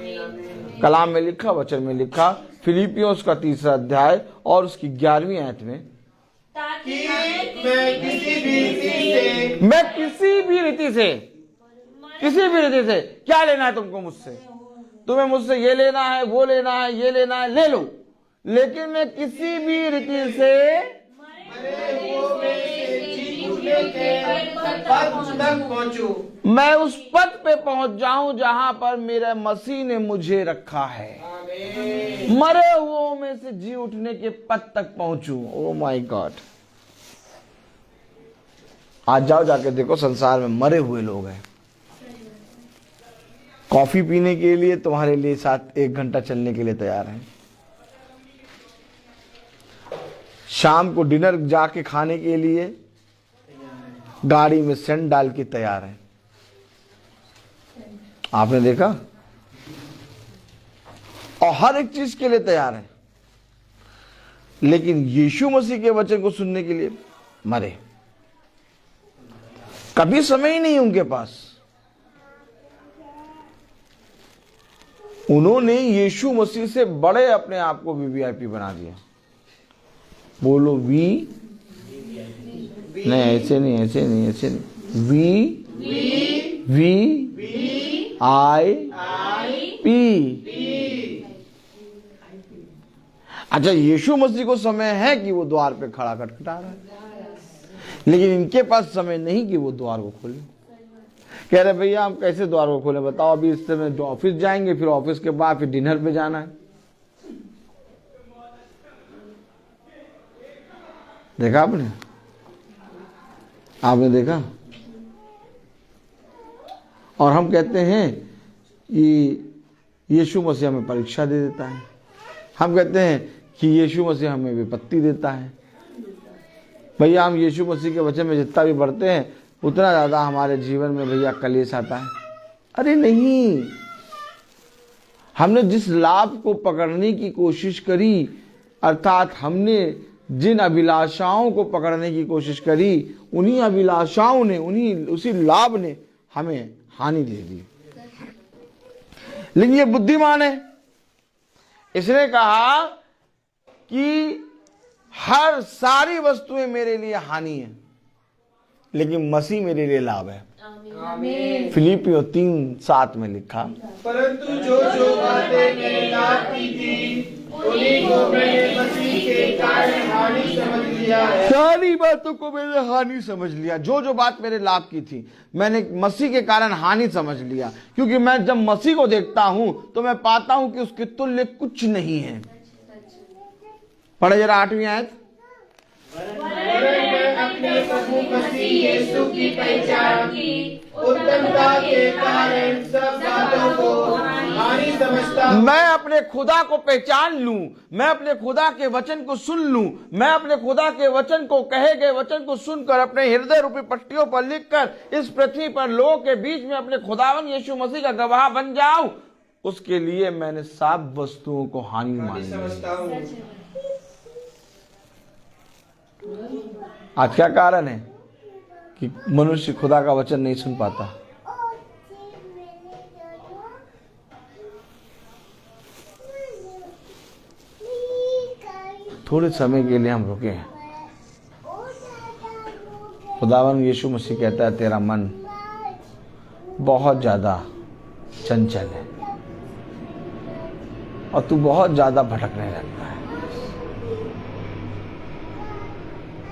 कलाम में लिखा, वचन में लिखा, फिलिपियों उसका 3 अध्याय और उसकी 11वीं आयत में, कि मैं किसी भी रीति से क्या लेना है तुमको मुझसे? तुम्हें मुझसे ये लेना है वो लेना है ये लेना है ले लो, लेकिन मैं किसी भी रीति से मैं उस पद पे पहुंच जाऊं जहां पर मेरे मसीह ने मुझे रखा है। मरे हुओं में से जी उठने के पद तक पहुंचूं। Oh my God! आज जाओ जाके देखो, संसार में मरे हुए लोग हैं। कॉफी पीने के लिए तुम्हारे लिए साथ 1 घंटा चलने के लिए तैयार हैं। शाम को डिनर जाके खाने के लिए गाड़ी में सेंट डाल के तैयार है। आपने देखा? और हर एक चीज के लिए तैयार है, लेकिन यीशु मसीह के वचन को सुनने के लिए मरे। कभी समय ही नहीं उनके पास। उन्होंने यीशु मसीह से बड़े अपने आप को वीवीआईपी बना दिया। बोलो नहीं, ऐसे नहीं, ऐसे नहीं, ऐसे नहीं। V I P. अच्छा, यीशु मसीह को समय है कि वो द्वार पे खड़ा खटखटा रहा है, लेकिन इनके पास समय नहीं कि वो द्वार को खोले। कह रहे भैया हम कैसे द्वार को खोले बताओ? अभी इस समय जो ऑफिस जाएंगे, फिर ऑफिस के बाद फिर डिनर पे जाना है। देखा आपने देखा? और हम कहते हैं कि यीशु मसीह हमें परीक्षा दे देता है। हम कहते हैं कि यीशु मसीह हमें विपत्ति देता है। भैया हम यीशु मसीह के वचन में जितना भी बढ़ते हैं उतना ज़्यादा हमारे जीवन में भैया कलेश आता है। अरे नहीं, हमने जिस लाभ को पकड़ने की कोशिश करी, अर्थात हमने जिन अभिलाषाओं को पकड़ने की कोशिश करी, उन्हीं अभिलाषाओं ने उसी लाभ ने हमें हानि दे दी। लेकिन ये बुद्धिमान है, इसने कहा कि हर सारी वस्तुएं मेरे लिए हानि है, लेकिन मसीह मेरे लिए लाभ है। फिलिपियों 3:7 में लिखा, परंतु जो बातें मेरे लाभ की थी उन्हीं को मैंने मसीह के कारण हानि समझ लिया है। सारी बातों को मैंने हानि समझ लिया। जो बात मेरे लाभ की थी मैंने मसीह के कारण हानि समझ लिया, क्योंकि मैं जब मसीह को देखता हूं तो मैं पाता हूं कि उसके तुल्य कुछ नहीं है। पढ़े जरा 8वीं आयत। अपने प्रभु मसीह यीशु की पहचान की उत्तमता के कारण सब बातों को हानि समझता हूं। मैं अपने खुदा को पहचान लूं, मैं अपने खुदा के वचन को सुन लूं, मैं अपने खुदा के वचन को, कहे गए वचन को सुनकर अपने हृदय रूपी पट्टियों पर लिखकर इस पृथ्वी पर लोगों के बीच में अपने खुदावन यीशु मसीह का गवाह बन जाऊं, उसके लिए मैंने सब वस्तुओं को हानि मान लिया। आज क्या कारण है कि मनुष्य खुदा का वचन नहीं सुन पाता? थोड़े समय के लिए हम रुके हैं। खुदावन यीशु मसीह कहता है तेरा मन बहुत ज्यादा चंचल है, और तू बहुत ज्यादा भटकने लगता है।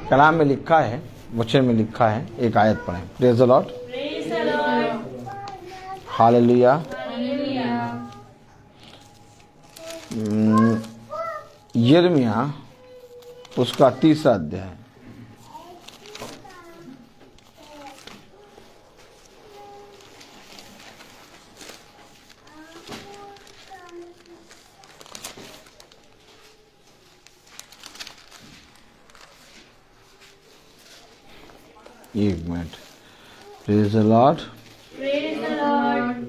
कलाम में लिखा है, वचन में लिखा है, एक आयत पढ़ें। Praise the Lord, praise the Lord, hallelujah. Hallelujah. यिर्मयाह उसका 3रा अध्याय। एक minute. Praise the Lord, praise the Lord.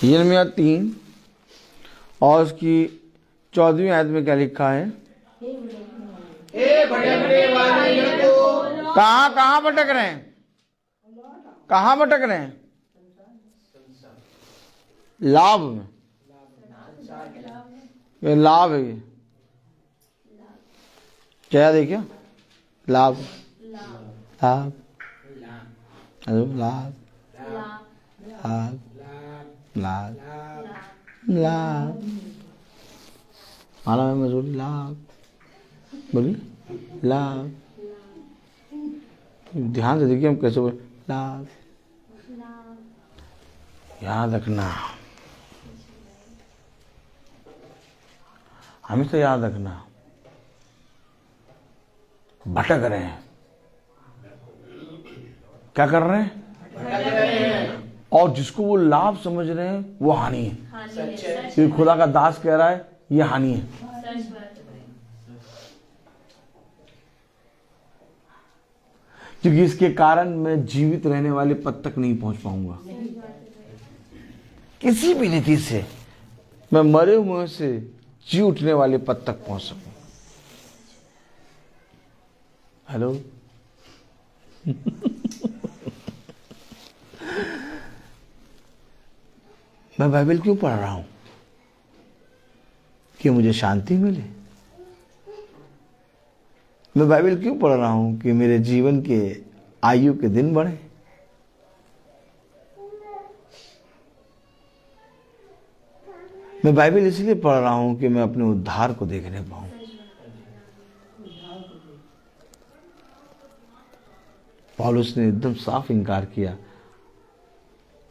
यिर्मयाह 3 और उसकी 14वीं आयत में क्या लिखा है? हे भटकने वाले लड़कों, कहाँ भटक रहे हैं? कहाँ भटक रहे हैं? लाभ में। ये लाभ है। ये क्या देखिए? लाभ, लाभ, हेलो, लाभ, लाभ, लाभ, लाभ, माला में मजदूरी, लाभ, बोलिए लाभ। ध्यान से देखिए हम कैसे बोले, लाभ। याद रखना, हमेशा याद रखना। भटक रहे हैं, क्या कर रहे हैं? और जिसको वो लाभ समझ रहे हैं वो हानि है। क्योंकि खुदा का दास कह रहा है ये हानि है। क्योंकि इसके कारण मैं जीवित रहने वाले पद तक नहीं पहुंच पाऊंगा। किसी भी रीति से मैं मरे हुए से जी उठने वाले पद तक पहुंच सकूं। हेलो मैं बाइबल क्यों पढ़ रहा हूं? कि मुझे शांति मिले। मैं बाइबल क्यों पढ़ रहा हूं? कि मेरे जीवन के आयु के दिन बढ़े। मैं बाइबल इसलिए पढ़ रहा हूं कि मैं अपने उद्धार को देखने पाऊं। पौलुस ने एकदम साफ इनकार किया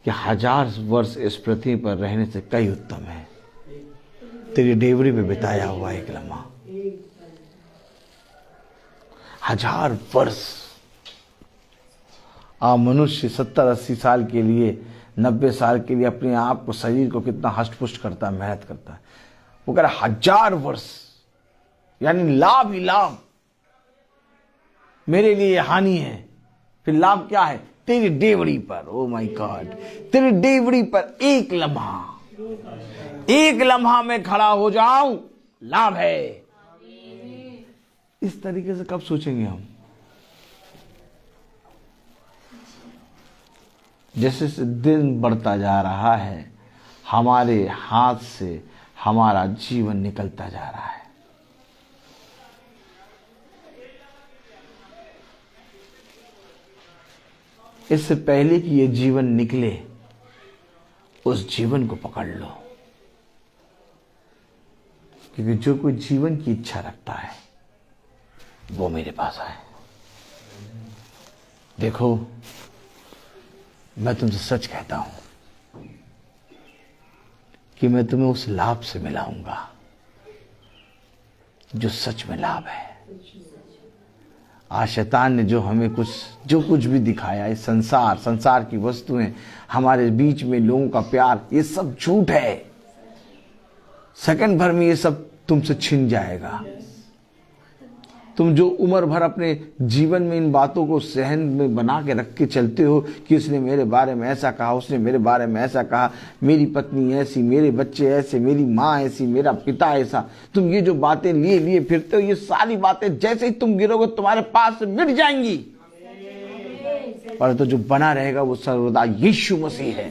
कि 1000 वर्ष इस पृथ्वी पर रहने से कई उत्तम है तेरी डेवरी पे बिताया हुआ एक लम्हा। 1000 वर्ष। मनुष्य 70-80 साल के लिए, 90 साल के लिए अपने आप को, शरीर को कितना हष्ट-पुष्ट करता है, मेहनत करता है। वो कह रहा 1000 वर्ष, यानी लाभ ही लाभ। मेरे लिए हानि है। फिर लाभ क्या है? तेरी डेवड़ी पर, ओ माय गॉड, तेरी डेवड़ी पर एक लम्हा में खड़ा हो जाऊं, लाभ है। इस तरीके से कब सोचेंगे हम? जैसे जैसे दिन बढ़ता जा रहा है, हमारे हाथ से हमारा जीवन निकलता जा रहा है। इससे पहले कि ये जीवन निकले, उस जीवन को पकड़ लो। क्योंकि जो कोई जीवन की इच्छा रखता है वो मेरे पास आए। देखो, मैं तुमसे सच कहता हूं कि मैं तुम्हें उस लाभ से मिलाऊंगा जो सच में लाभ है। आज शैतान ने जो हमें जो कुछ भी दिखाया, इस संसार की वस्तुएं, हमारे बीच में लोगों का प्यार, ये सब झूठ है। सेकंड भर में ये सब तुमसे छिन जाएगा। तुम जो उम्र भर अपने जीवन में इन बातों को सहन में बना के रख के चलते हो कि उसने मेरे बारे में ऐसा कहा, उसने मेरे बारे में ऐसा कहा, मेरी पत्नी ऐसी, मेरे बच्चे ऐसे, मेरी माँ ऐसी, मेरा पिता ऐसा, तुम ये जो बातें लिए लिए फिरते हो, ये सारी बातें जैसे ही तुम गिरोगे तुम्हारे पास से मिट जाएंगी। पर तो जो बना रहेगा वो सर्वदा यीशु मसीह है।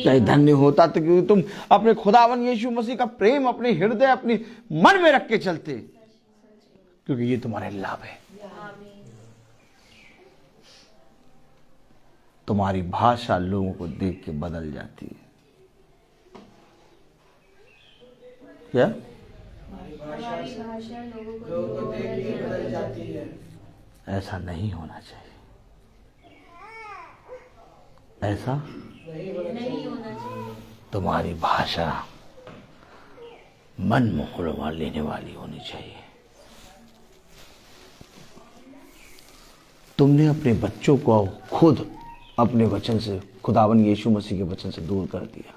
चाहे धन्य होता तो क्योंकि तुम अपने खुदावन यीशु मसीह का प्रेम अपने हृदय, अपने मन में रख के चलते, क्योंकि ये तुम्हारे लाभ है। तुम्हारी भाषा लोगों को देख के बदल जाती है। क्या लोगों को देख के बदल जाती है। ऐसा नहीं होना चाहिए, ऐसा नहीं होना चाहिए। तुम्हारी भाषा मन मोह लेने वाली होनी चाहिए। तुमने अपने बच्चों को खुद अपने वचन से, खुदावन यीशु मसीह के वचन से दूर कर दिया,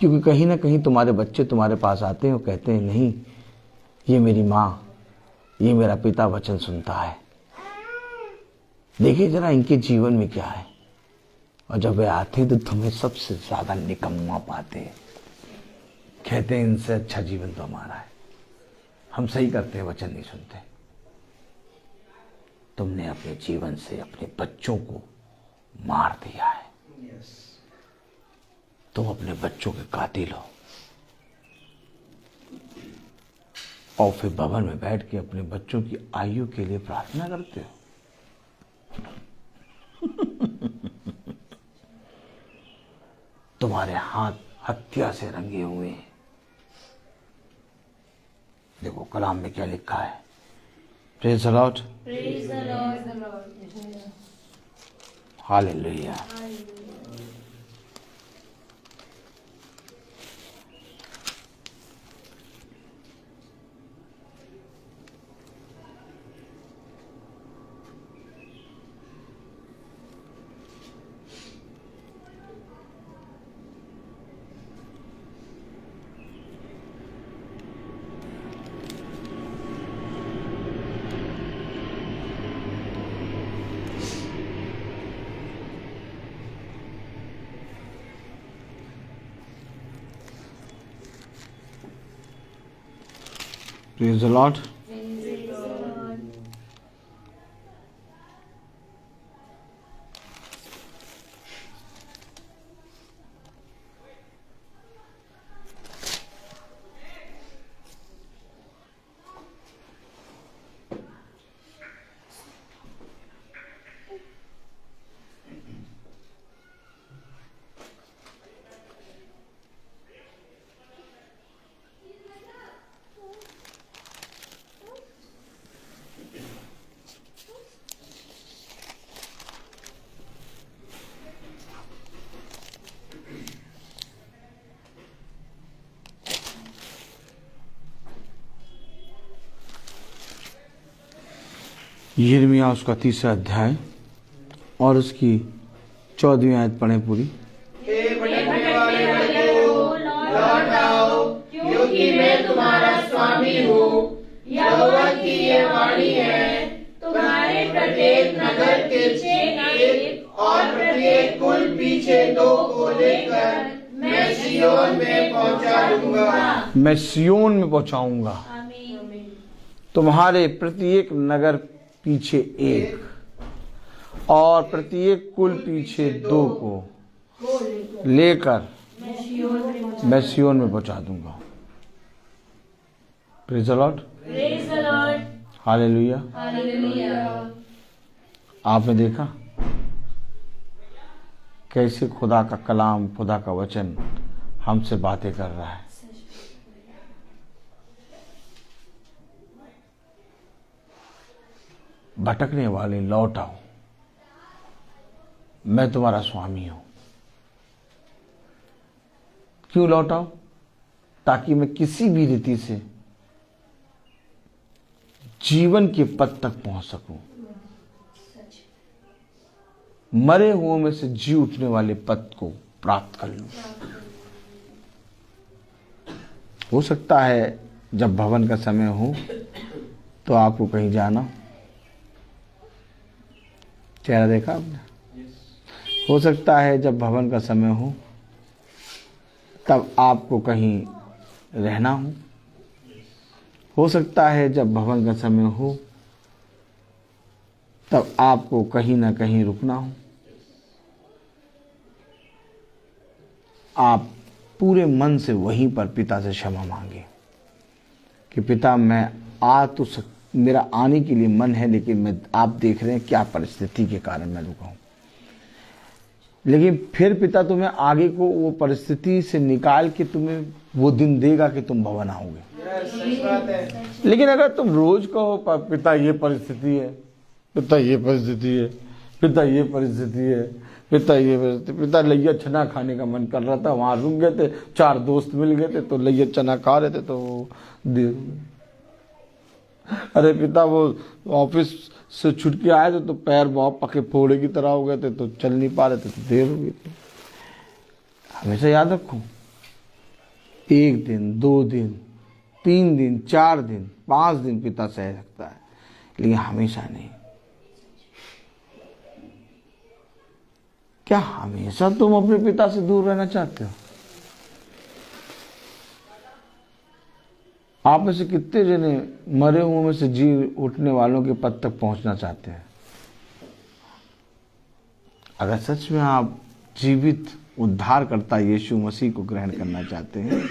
क्योंकि कहीं ना कहीं तुम्हारे बच्चे तुम्हारे पास आते हैं और कहते हैं नहीं, ये मेरी माँ, ये मेरा पिता वचन सुनता है, देखिए जरा इनके जीवन में क्या है। और जब वे आते हैं तो तुम्हें सबसे ज्यादा निकम्मा पाते हैं, कहते हैं इनसे अच्छा जीवन तो हमारा है, हम सही करते हैं, वचन नहीं सुनते। तुमने अपने जीवन से अपने बच्चों को मार दिया है। तुम अपने बच्चों के कातिल हो, और फिर भवन में बैठ के अपने बच्चों की आयु के लिए प्रार्थना करते हो। तुम्हारे हाथ हत्या से रंगे हुए हैं। देखो कलाम में क्या लिखा है। Praise the Lord, praise the Lord, hallelujah. Praise the Lord. Praise the Lord. यिर्मयाह उसका 3रा अध्याय और उसकी 14वीं आयत पढ़ें पूरी। हे भटकने वाले बच्चों, लौट आओ, क्योंकि मैं तुम्हारा स्वामी हूँ। यहोवा की ये वाणी है, तुम्हारे प्रत्येक नगर के पीछे एक और प्रत्येक कुल पीछे 2 को लेकर मैं सिय्योन में पहुंचा दूंगा। मैं सिय्योन में पहुंचाऊंगा। आमीन। तुम्हारे प्रत्येक नगर पीछे 1 और प्रत्येक कुल पीछे 2 को लेकर मैं सिय्योन में पहुंचा दूंगा। Praise the Lord, praise the Lord, hallelujah. Hallelujah. आपने देखा कैसे खुदा का कलाम, खुदा का वचन हमसे बातें कर रहा है। भटकने वाले लौट आओ, मैं तुम्हारा स्वामी हूं। क्यों लौट आओ? ताकि मैं किसी भी रीति से जीवन के पद तक पहुंच सकूं, मरे हुओं में से जी उठने वाले पद को प्राप्त कर लूं। हो सकता है जब भवन का समय हो तो आपको कहीं जाना, चेहरा देखा आपने? हो सकता है जब भवन का समय हो तब आपको कहीं रहना हो सकता है जब भवन का समय हो तब आपको कहीं ना कहीं रुकना हो। आप पूरे मन से वहीं पर पिता से क्षमा मांगे कि पिता मैं मेरा आने के लिए मन है, लेकिन आप देख रहे हैं क्या परिस्थिति के कारण मैं रुका हूं। लेकिन फिर पिता तुम्हें आगे को वो परिस्थिति से निकाल के तुम्हें वो दिन देगा कि तुम भवन आओगे। लेकिन अगर तुम रोज कहो पिता ये परिस्थिति है, पिता ये परिस्थिति है, पिता ये परिस्थिति है, पिता ये परिस्थिति, पिता लैया चना खाने का मन कर रहा था, वहां रुक गए थे, 4 दोस्त मिल गए थे तो लैया चना खा रहे थे तो वो देर। अरे पिता वो ऑफिस से छुट के आए थे तो पैर बहुत पके फोड़े की तरह हो गए थे तो चल नहीं पा रहे थे तो देर हो गई थी। हमेशा याद रखो, 1 दिन, 2 दिन, 3 दिन, 4 दिन, 5 दिन पिता सह सकता है, लेकिन हमेशा नहीं। क्या हमेशा तुम अपने पिता से दूर रहना चाहते हो? आप में से कितने जने मरे हुए में से जी उठने वालों के पद तक पहुंचना चाहते हैं? अगर सच में आप जीवित उद्धारकर्ता यीशु मसीह को ग्रहण करना चाहते हैं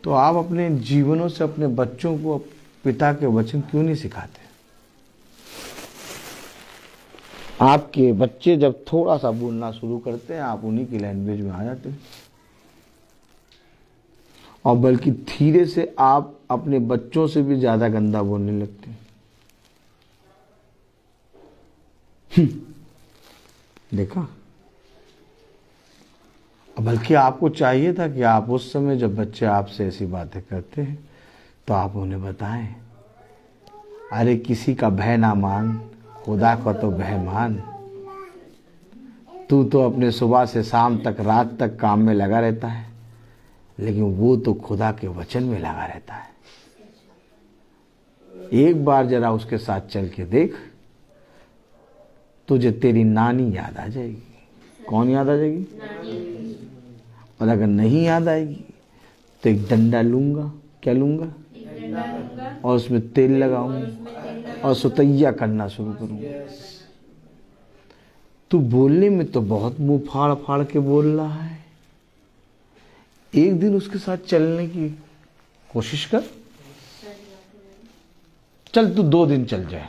तो आप अपने जीवनों से अपने बच्चों को पिता के वचन क्यों नहीं सिखाते? आपके बच्चे जब थोड़ा सा बोलना शुरू करते हैं आप उन्हीं की लैंग्वेज में आ जाते हैं, और बल्कि धीरे से आप अपने बच्चों से भी ज्यादा गंदा बोलने लगते हैं। देखा? बल्कि आपको चाहिए था कि आप उस समय जब बच्चे आपसे ऐसी बातें करते हैं तो आप उन्हें बताएं, अरे किसी का भय ना मान, खुदा का तो भय मान। तू तो अपने सुबह से शाम तक रात तक काम में लगा रहता है, लेकिन वो तो खुदा के वचन में लगा रहता है। एक बार जरा उसके साथ चल के देख, तुझे तेरी नानी याद आ जाएगी। कौन याद आ जाएगी? और अगर नहीं याद आएगी तो एक डंडा लूंगा। क्या लूंगा? और उसमें तेल लगाऊंगा और सुतैया करना शुरू करूंगा। तू बोलने में तो बहुत मुंह फाड़ फाड़ के बोल रहा है, एक दिन उसके साथ चलने की कोशिश कर। चल तू 2 दिन चल जाए,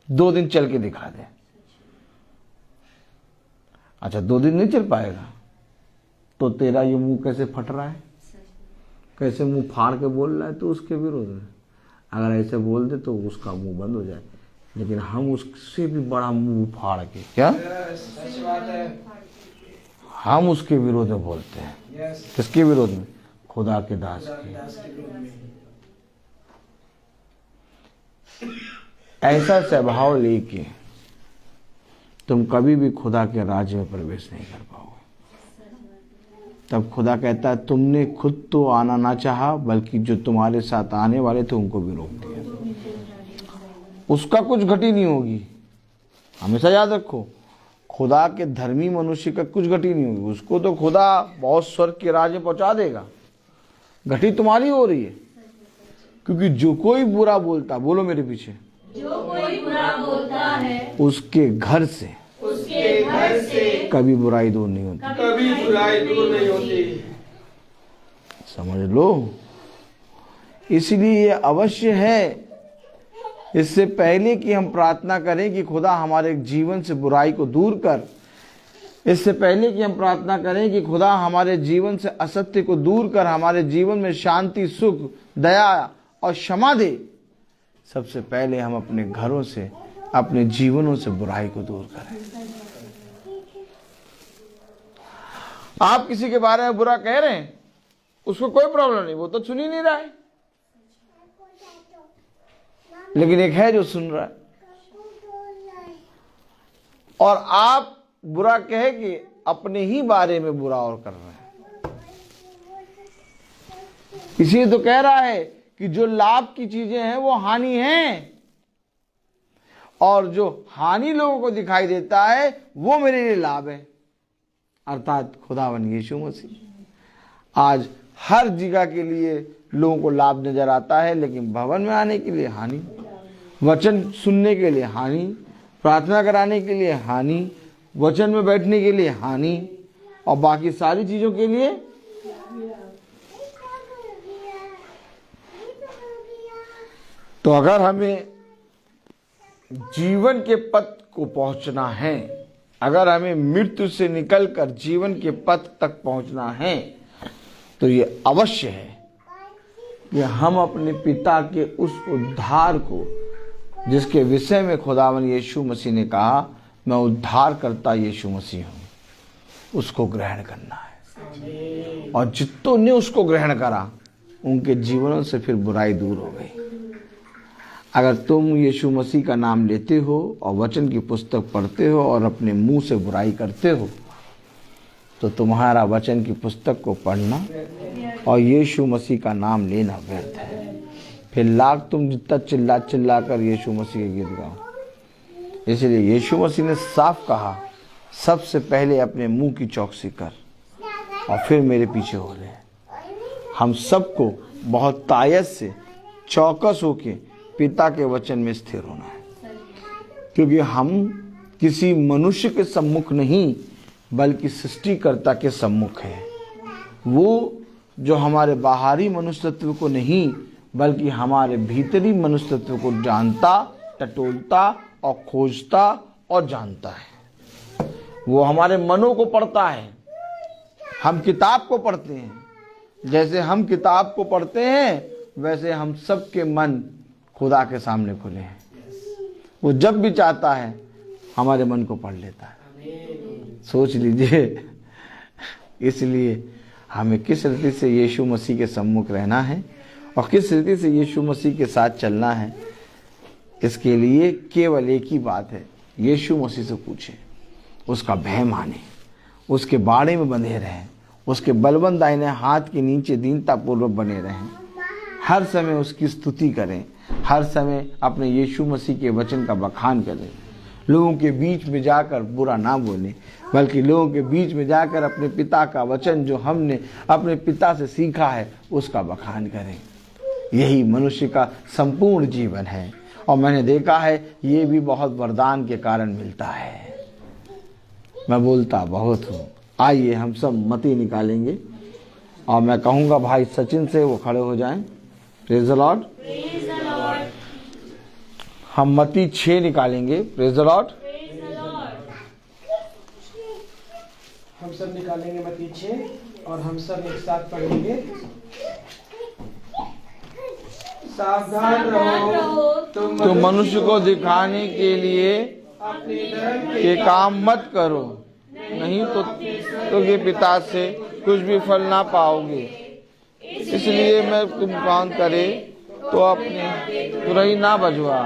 2 दिन चल के दिखा दे। अच्छा 2 दिन नहीं चल पाएगा तो तेरा ये मुंह कैसे फट रहा है, कैसे मुंह फाड़ के बोल रहा है, तो उसके विरोध में अगर ऐसे बोल दे तो उसका मुंह बंद हो जाए। लेकिन हम उससे भी बड़ा मुंह फाड़ के क्या हम उसके विरोध में बोलते हैं। किसके विरोध में? खुदा के दास के। ऐसा स्वभाव लेके तुम कभी भी खुदा के राज्य में प्रवेश नहीं कर पाओगे। तब खुदा कहता है तुमने खुद तो आना ना चाहा, बल्कि जो तुम्हारे साथ आने वाले थे उनको भी रोक दिया। उसका कुछ गति नहीं होगी। हमेशा याद रखो, खुदा के धर्मी मनुष्य का कुछ गति नहीं होगी। उसको तो खुदा बहुत स्वर्ग के राज्य में पहुंचा देगा। घटी तुम्हारी हो रही है, क्योंकि जो कोई बुरा बोलता, बोलो मेरे पीछे, जो कोई बुरा बोलता है उसके घर से कभी बुराई दूर नहीं होती। कभी बुराई दूर नहीं होती। समझ लो। इसलिए ये अवश्य है, इससे पहले कि हम प्रार्थना करें कि खुदा हमारे जीवन से बुराई को दूर कर, इससे पहले कि हम प्रार्थना करें कि खुदा हमारे जीवन से असत्य को दूर कर, हमारे जीवन में शांति, सुख, दया और क्षमा दे, सबसे पहले हम अपने घरों से, अपने जीवनों से बुराई को दूर करें। आप किसी के बारे में बुरा कह रहे हैं, उसको कोई प्रॉब्लम नहीं, वो तो सुन ही नहीं रहा है। लेकिन एक है जो सुन रहा है, और आप बुरा कह के अपने ही बारे में बुरा और कर रहे हैं। इसीलिए तो कह रहा है कि जो लाभ की चीजें हैं वो हानि हैं, और जो हानि लोगों को दिखाई देता है वो मेरे लिए लाभ है, अर्थात खुदावन यीशु मसीह। आज हर जगह के लिए लोगों को लाभ नजर आता है, लेकिन भवन में आने के लिए हानि, वचन सुनने के लिए हानि, प्रार्थना कराने के लिए हानि, वचन में बैठने के लिए हानि, और बाकी सारी चीजों के लिए तो अगर हमें जीवन के पथ को पहुंचना है, अगर हमें मृत्यु से निकलकर जीवन के पथ तक पहुंचना है, तो ये अवश्य है कि हम अपने पिता के उस उद्धार को, जिसके विषय में खुदावन यीशु मसीह ने कहा मैं उद्धार करता यीशु मसीह हूं, उसको ग्रहण करना है। और जितनों ने उसको ग्रहण करा उनके जीवनों से फिर बुराई दूर हो गई। अगर तुम यीशु मसीह का नाम लेते हो और वचन की पुस्तक पढ़ते हो और अपने मुंह से बुराई करते हो, तो तुम्हारा वचन की पुस्तक को पढ़ना और यीशु मसीह का नाम लेना व्यर्थ है। फिर लाख तुम जितना चिल्ला चिल्ला कर यीशु मसीह के गीत गाओ। इसलिए यीशु मसीह ने साफ कहा, सबसे पहले अपने मुंह की चौकसी कर और फिर मेरे पीछे हो ले। हम सबको बहुत तायत से चौकस होके पिता के वचन में स्थिर होना है, क्योंकि हम किसी मनुष्य के सम्मुख नहीं बल्कि सृष्टिकर्ता के सम्मुख है। वो जो हमारे बाहरी मनुष्य तत्व को नहीं बल्कि हमारे भीतरी मनुष्य तत्व को जानता, टटोलता और खोजता और जानता है। वो हमारे मनों को पढ़ता है। हम किताब को पढ़ते हैं, जैसे हम किताब को पढ़ते हैं वैसे हम सबके मन खुदा के सामने खुले हैं। वो जब भी चाहता है हमारे मन को पढ़ लेता है। सोच लीजिए, इसलिए हमें किस रीति से यीशु मसीह के सम्मुख रहना है और किस रीति से यीशु मसीह के साथ चलना है, इसके लिए केवल एक ही बात है, यीशु मसीह से पूछें, उसका भय माने, उसके बाड़े में बंधे रहें, उसके बलवंत दाहिने हाथ के नीचे दीनतापूर्वक बने रहें, हर समय उसकी स्तुति करें, हर समय अपने यीशु मसीह के वचन का बखान करें। लोगों के बीच में जाकर बुरा ना बोलें, बल्कि लोगों के बीच में जाकर अपने पिता का वचन जो हमने अपने पिता से सीखा है उसका बखान करें। यही मनुष्य का संपूर्ण जीवन है, और मैंने देखा है ये भी बहुत वरदान के कारण मिलता है। मैं बोलता बहुत हूँ। आइए हम सब मती निकालेंगे और मैं कहूँगा भाई सचिन से वो खड़े हो जाएं। Praise the Lord. हम मती 6 निकालेंगे। Praise the Lord. हम सब निकालेंगे मती 6 और हम सब एक साथ पढ़ेंगे। सावधान रहो, तुम मनुष्य को दिखाने के लिए अपने धर्म ये काम मत करो, नहीं तो ये पिता से कुछ भी फल ना पाओगे। इसलिए मैं तुम काम करे तो अपने तुरही ना बजवा,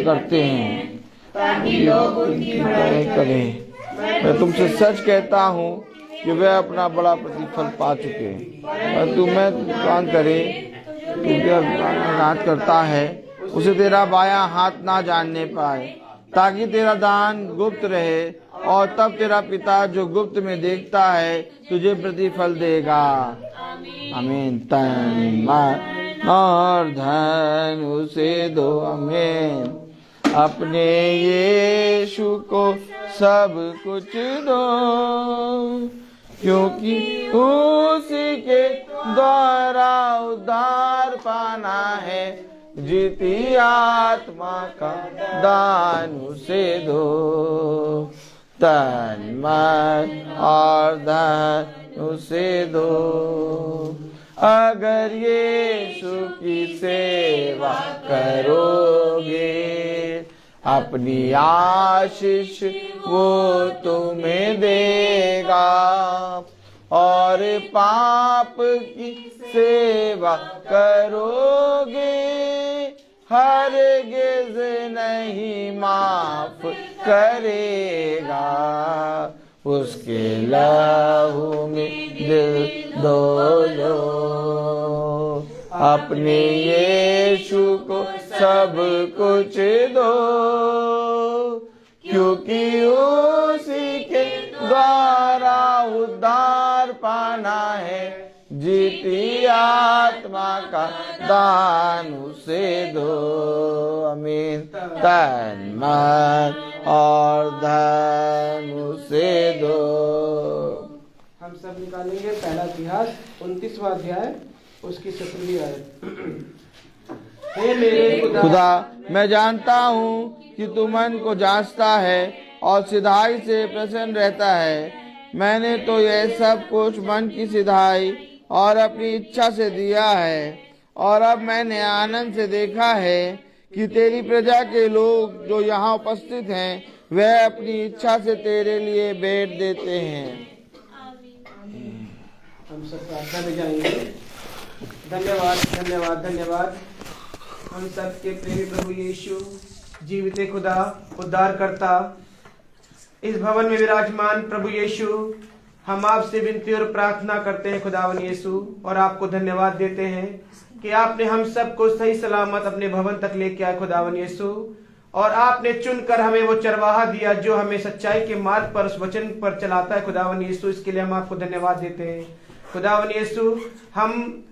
करते हैं ताकि लोग उनकी तरह करें। मैं तुमसे सच कहता हूँ कि वे अपना बड़ा प्रतिफल पा चुके हैं। परंतु मैं काम करे तो करता है उसे तेरा बायां हाथ ना जानने पाए, ताकि तेरा दान गुप्त रहे, और तब तेरा पिता जो गुप्त में देखता है तुझे प्रतिफल देगा। आमीन। तन मन और धन उसे दो, आमीन। अपने यीशु को सब कुछ दो, क्योंकि उसी के द्वारा उद्धार पाना है। जीती आत्मा का दान उसे दो, तन मन और धन उसे दो। अगर यीशु की सेवा करोगे, अपनी आशीष वो तुम्हें देगा, और पाप की सेवा करोगे हरगिज़ नहीं माफ करेगा। उसके लहू में दिल धो लो। अपने यीशु को सब कुछ दो, क्योंकि उसी के द्वारा उद्धार पाना है। जीती आत्मा का दान उसे दो। आमीन। तन मन और धन उसे दो। हम सब निकालेंगे पहला इतिहास 29वां अध्याय उसकी 17वीं आयत। हे मेरे खुदा, मैं जानता हूँ कि तू मन को जांचता है और सिधाई से प्रसन्न रहता है। मैंने तो यह सब कुछ मन की सिधाई और अपनी इच्छा से दिया है, और अब मैंने आनंद से देखा है कि तेरी प्रजा के लोग जो यहाँ उपस्थित हैं, वह अपनी इच्छा से तेरे लिए भेंट देते हैं। हम सब प्रार्थना में जाएंगे। धन्यवाद धन्यवाद धन्यवाद हम सब के प्रेमी प्रभु यीशु, जीवित खुदा, उद्धारकर्ता, इस भवन में विराजमान प्रभु यीशु, हम आपसे विनती और प्रार्थना करते हैं खुदावन यीशु, और आपको धन्यवाद देते हैं कि आपने हम सबको सही सलामत अपने भवन तक लेके आए खुदावन यीशु, और आपने चुनकर हमें वो चरवाहा दिया जो हमें सच्चाई के मार्ग पर, उस वचन पर चलाता है खुदावन यीशु। इसके लिए हम आपको धन्यवाद देते हैं खुदावन यीशु। हम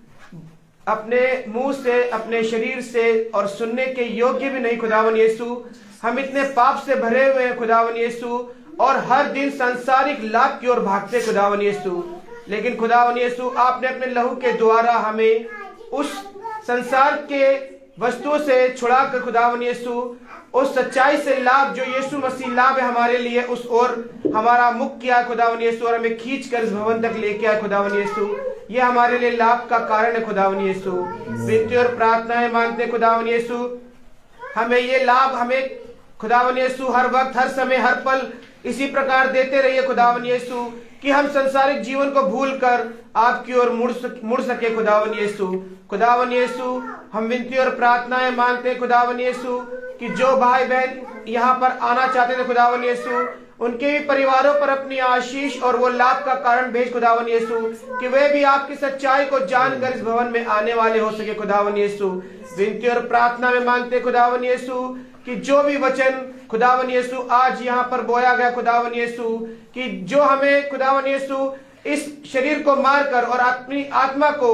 अपने मुंह से, अपने शरीर से और सुनने के योग्य भी नहीं खुदावन यीशु। हम इतने पाप से भरे हुए हैं खुदावन यीशु, और हर दिन सांसारिक लाभ की ओर भागते खुदावन यीशु। लेकिन खुदावन यीशु, आपने अपने लहू के द्वारा हमें उस संसार के वस्तुओं से छुड़ाकर खुदावन यीशु, उस सच्चाई से लाभ जो यीशु मसीह लाभ है हमारे लिए, उस ओर हमारा मुख किया खुदावन यीशु, और हमें खींच कर इस भवन तक लेके आए खुदावन यीशु। ये हमारे लिए लाभ का कारण है खुदावन यीशु। विनती और प्रार्थनाएं मानते खुदावन यीशु, हमें ये लाभ, हमें खुदावन यीशु हर वक्त, हर समय, हर पल इसी प्रकार देते रहिए खुदावन यीशु, कि हम संसारिक जीवन को भूलकर आपकी ओर मुड़ सके खुदावन यीशु। खुदावन यीशु, हम विनती और प्रार्थनाएं मानते खुदावन यीशु कि जो भाई बहन यहाँ पर आना चाहते थे खुदावन यीशु, उनके भी परिवारों पर अपनी आशीष और वो लाभ का कारण भेज खुदावन यीशु, कि वे भी आपकी सच्चाई को जानकर इस भवन में आने वाले हो सके खुदावन यीशु। विनती और प्रार्थना में मांगते खुदावन यीशु कि जो भी वचन खुदावन यीशु आज यहाँ पर बोया गया खुदावन यीशु, कि जो हमें खुदावन यीशु इस शरीर को मारकर और अपनी आत्मा को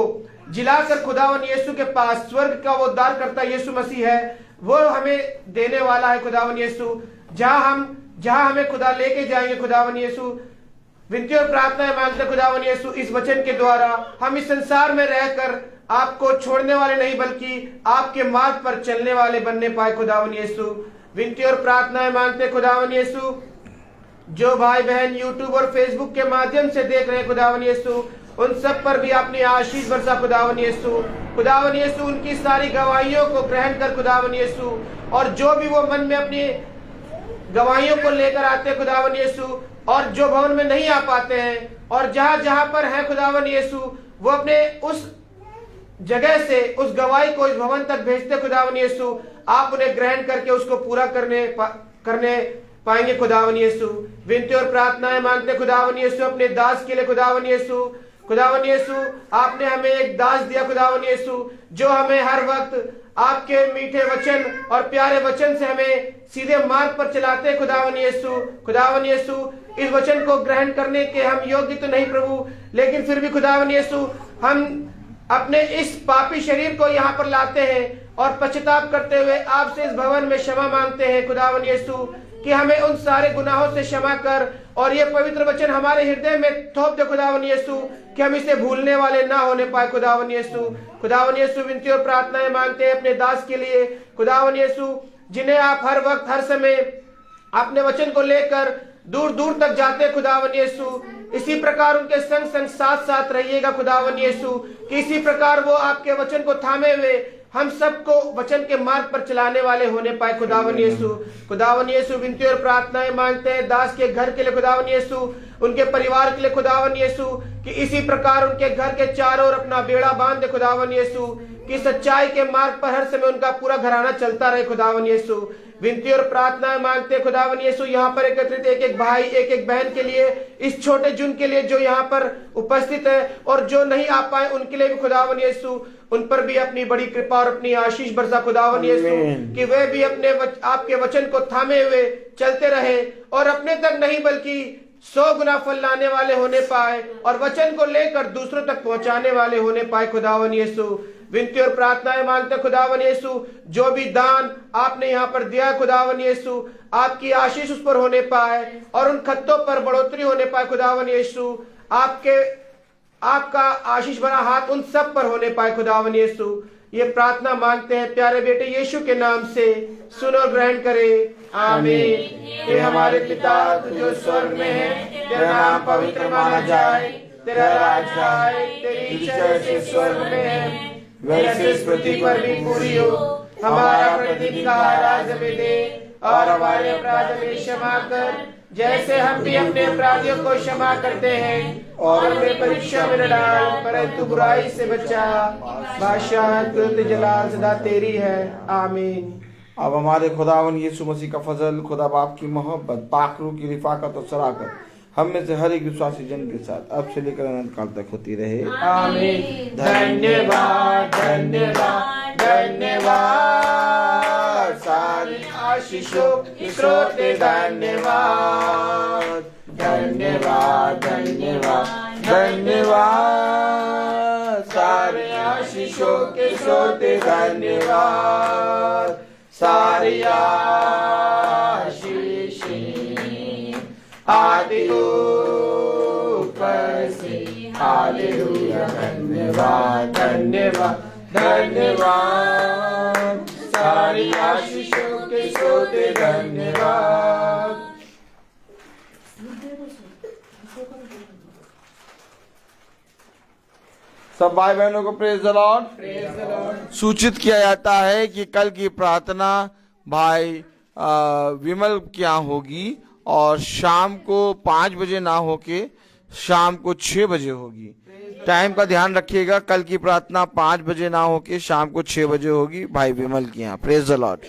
जिलाकर खुदावन यीशु के पास स्वर्ग का वो उद्धार करता यीशु मसीह है, वो हमें देने वाला है खुदावन यीशु। जहां हमें खुदा लेके जाएंगे खुदावन यीशु, विनती और प्रार्थना मांगते खुदावन यीशु, इस वचन के द्वारा हम इस संसार में रहकर आपको छोड़ने वाले नहीं बल्कि आपके मार्ग पर चलने वाले बनने पाए खुदावन यीशु। विनती और प्रार्थनाएं मांगते खुदावन यीशु, जो भाई बहन यूट्यूब और फेसबुक के माध्यम से देख रहे हैं खुदावन यीशु, उन सब पर भी अपनी आशीष बरसा खुदावन यीशु। खुदावन यीशु, उनकी सारी गवाहियों को ग्रहण कर खुदावन यीशु, और जो भी वो मन में अपनी गवाहियों को लेकर आते हैं खुदावन यीशु, और जो भवन में नहीं आ पाते हैं और जहां जहां पर है खुदावन यीशु, वो अपने उस जगह से उस गवाही को इस भवन तक भेजते खुदावन यीशु। आप उन्हें ग्रहण करके उसको पूरा करने पाएंगे खुदावन यीशु। विनती और प्रार्थनाएं मांगते खुदावन यीशु अपने दास के लिए खुदावन यीशु। खुदावन यीशु, आपने हमें एक दास दिया खुदावन यीशु, जो हमें हर वक्त आपके मीठे वचन और प्यारे वचन से हमें सीधे मार्ग पर चलाते हैं खुदावन यीशु। खुदावन यीशु, इस वचन को ग्रहण करने के हम योग्य तो नहीं प्रभु, लेकिन फिर भी खुदावन यीशु, हम अपने इस पापी शरीर को यहाँ पर लाते हैं और पश्चाताप करते हुए आपसे इस भवन में क्षमा मांगते हैं खुदावन यीशु, कि हमें उन सारे गुनाहों से क्षमा कर और ये पवित्र वचन हमारे हृदय में थोप दे खुदावन यीशु, कि हम इसे भूलने वाले ना होने पाए खुदावन यीशु। खुदावन यीशु, विनती और प्रार्थनाएं मांगते हैं अपने दास के लिए खुदावन यीशु, जिन्हें आप हर वक्त हर समय अपने वचन को लेकर दूर दूर तक जाते खुदावन यीशु। इसी प्रकार उनके संग संग साथ साथ रहिएगा खुदावन यीशु, कि इसी प्रकार वो आपके वचन को थामे हुए हम सबको वचन के मार्ग पर चलाने वाले होने पाए खुदावन यीशु। खुदावन यीशु, विनती और प्रार्थनाएं मांगते हैं दास के घर के लिए खुदावन यीशु, उनके परिवार के लिए खुदावन यीशु, कि इसी प्रकार उनके घर के चारों ओर अपना बेड़ा बांध दे खुदावन यीशु, कि सच्चाई के मार्ग पर हर समय उनका पूरा घराना चलता रहे खुदावन यीशु। विनती और प्रार्थनाएं मांगते खुदावन यीशु, यहाँ पर एकत्रित एक एक भाई एक एक बहन के लिए, इस छोटे जुन के लिए जो यहाँ पर उपस्थित है और जो नहीं आ पाए उनके लिए भी खुदावन यीशु, उन पर भी अपनी बड़ी कृपा और अपनी आशीष बरसा खुदावन यीशु, कि वे भी अपने आपके वचन को थामे हुए चलते रहे और अपने तक नहीं बल्कि 100 गुना फल लाने वाले होने पाए और वचन को लेकर दूसरों तक पहुंचाने वाले होने पाए खुदावन यीशु। विनती और प्रार्थनाएं मांगते खुदावन यीशु, जो भी दान आपने यहाँ पर दिया खुदावन यीशु, आपकी आशीष उस पर होने पाए और उन खत्तों पर बढ़ोतरी होने पाए खुदावन यीशु। आपका आशीष भरा हाथ उन सब पर होने पाए खुदावन यीशु। ये प्रार्थना मांगते हैं प्यारे बेटे यीशु के नाम से, सुनो और ग्रहण करे, आमीन। हे हमारे पिता तू जो स्वर्ग में है, तेरा नाम पवित्र माना जाए, तेरा राज्य आए, तेरी इच्छा जैसे स्वर्ग में है वैसे इस पृथ्वी पर भी पूरी हो। हमारा प्रतिदिन का आहार हमें दे और हमारे अपराध हमें क्षमा कर, जैसे हम भी अपने अपराधियों को क्षमा करते हैं, और हमें परीक्षा में न डाल परंतु बुराई से बचा। बादशाह तुल्य जलाल सदा तेरी है, आमीन। अब हमारे खुदावन यीशु मसीह का फजल, खुदा बाप की मोहब्बत, पाक रूह की रिफाकत और सराकत हम में से हर एक विश्वासी जन के साथ अब से लेकर अनंत काल तक होती रहे, आमीन। धन्यवाद धन्यवाद धन्यवाद, सारी आशीषों के स्रोत धन्यवाद, धन्यवाद धन्यवाद धन्यवाद, सारे आशीषों के स्रोत धन्यवाद, सारी आदि ऊपर से हालेलुया, धन्यवाद धन्यवाद धन्यवाद, सारी आशीषों के स्रोत धन्यवाद। सब भाई बहनों को प्रेज द लॉर्ड। सूचित किया जाता है कि कल की प्रार्थना भाई विमल के यहाँ होगी और शाम को 5 बजे ना होके शाम को 6 बजे होगी। टाइम का ध्यान रखिएगा, कल की प्रार्थना 5 बजे ना होके शाम को 6 बजे होगी भाई विमल के यहाँ। Praise the Lord.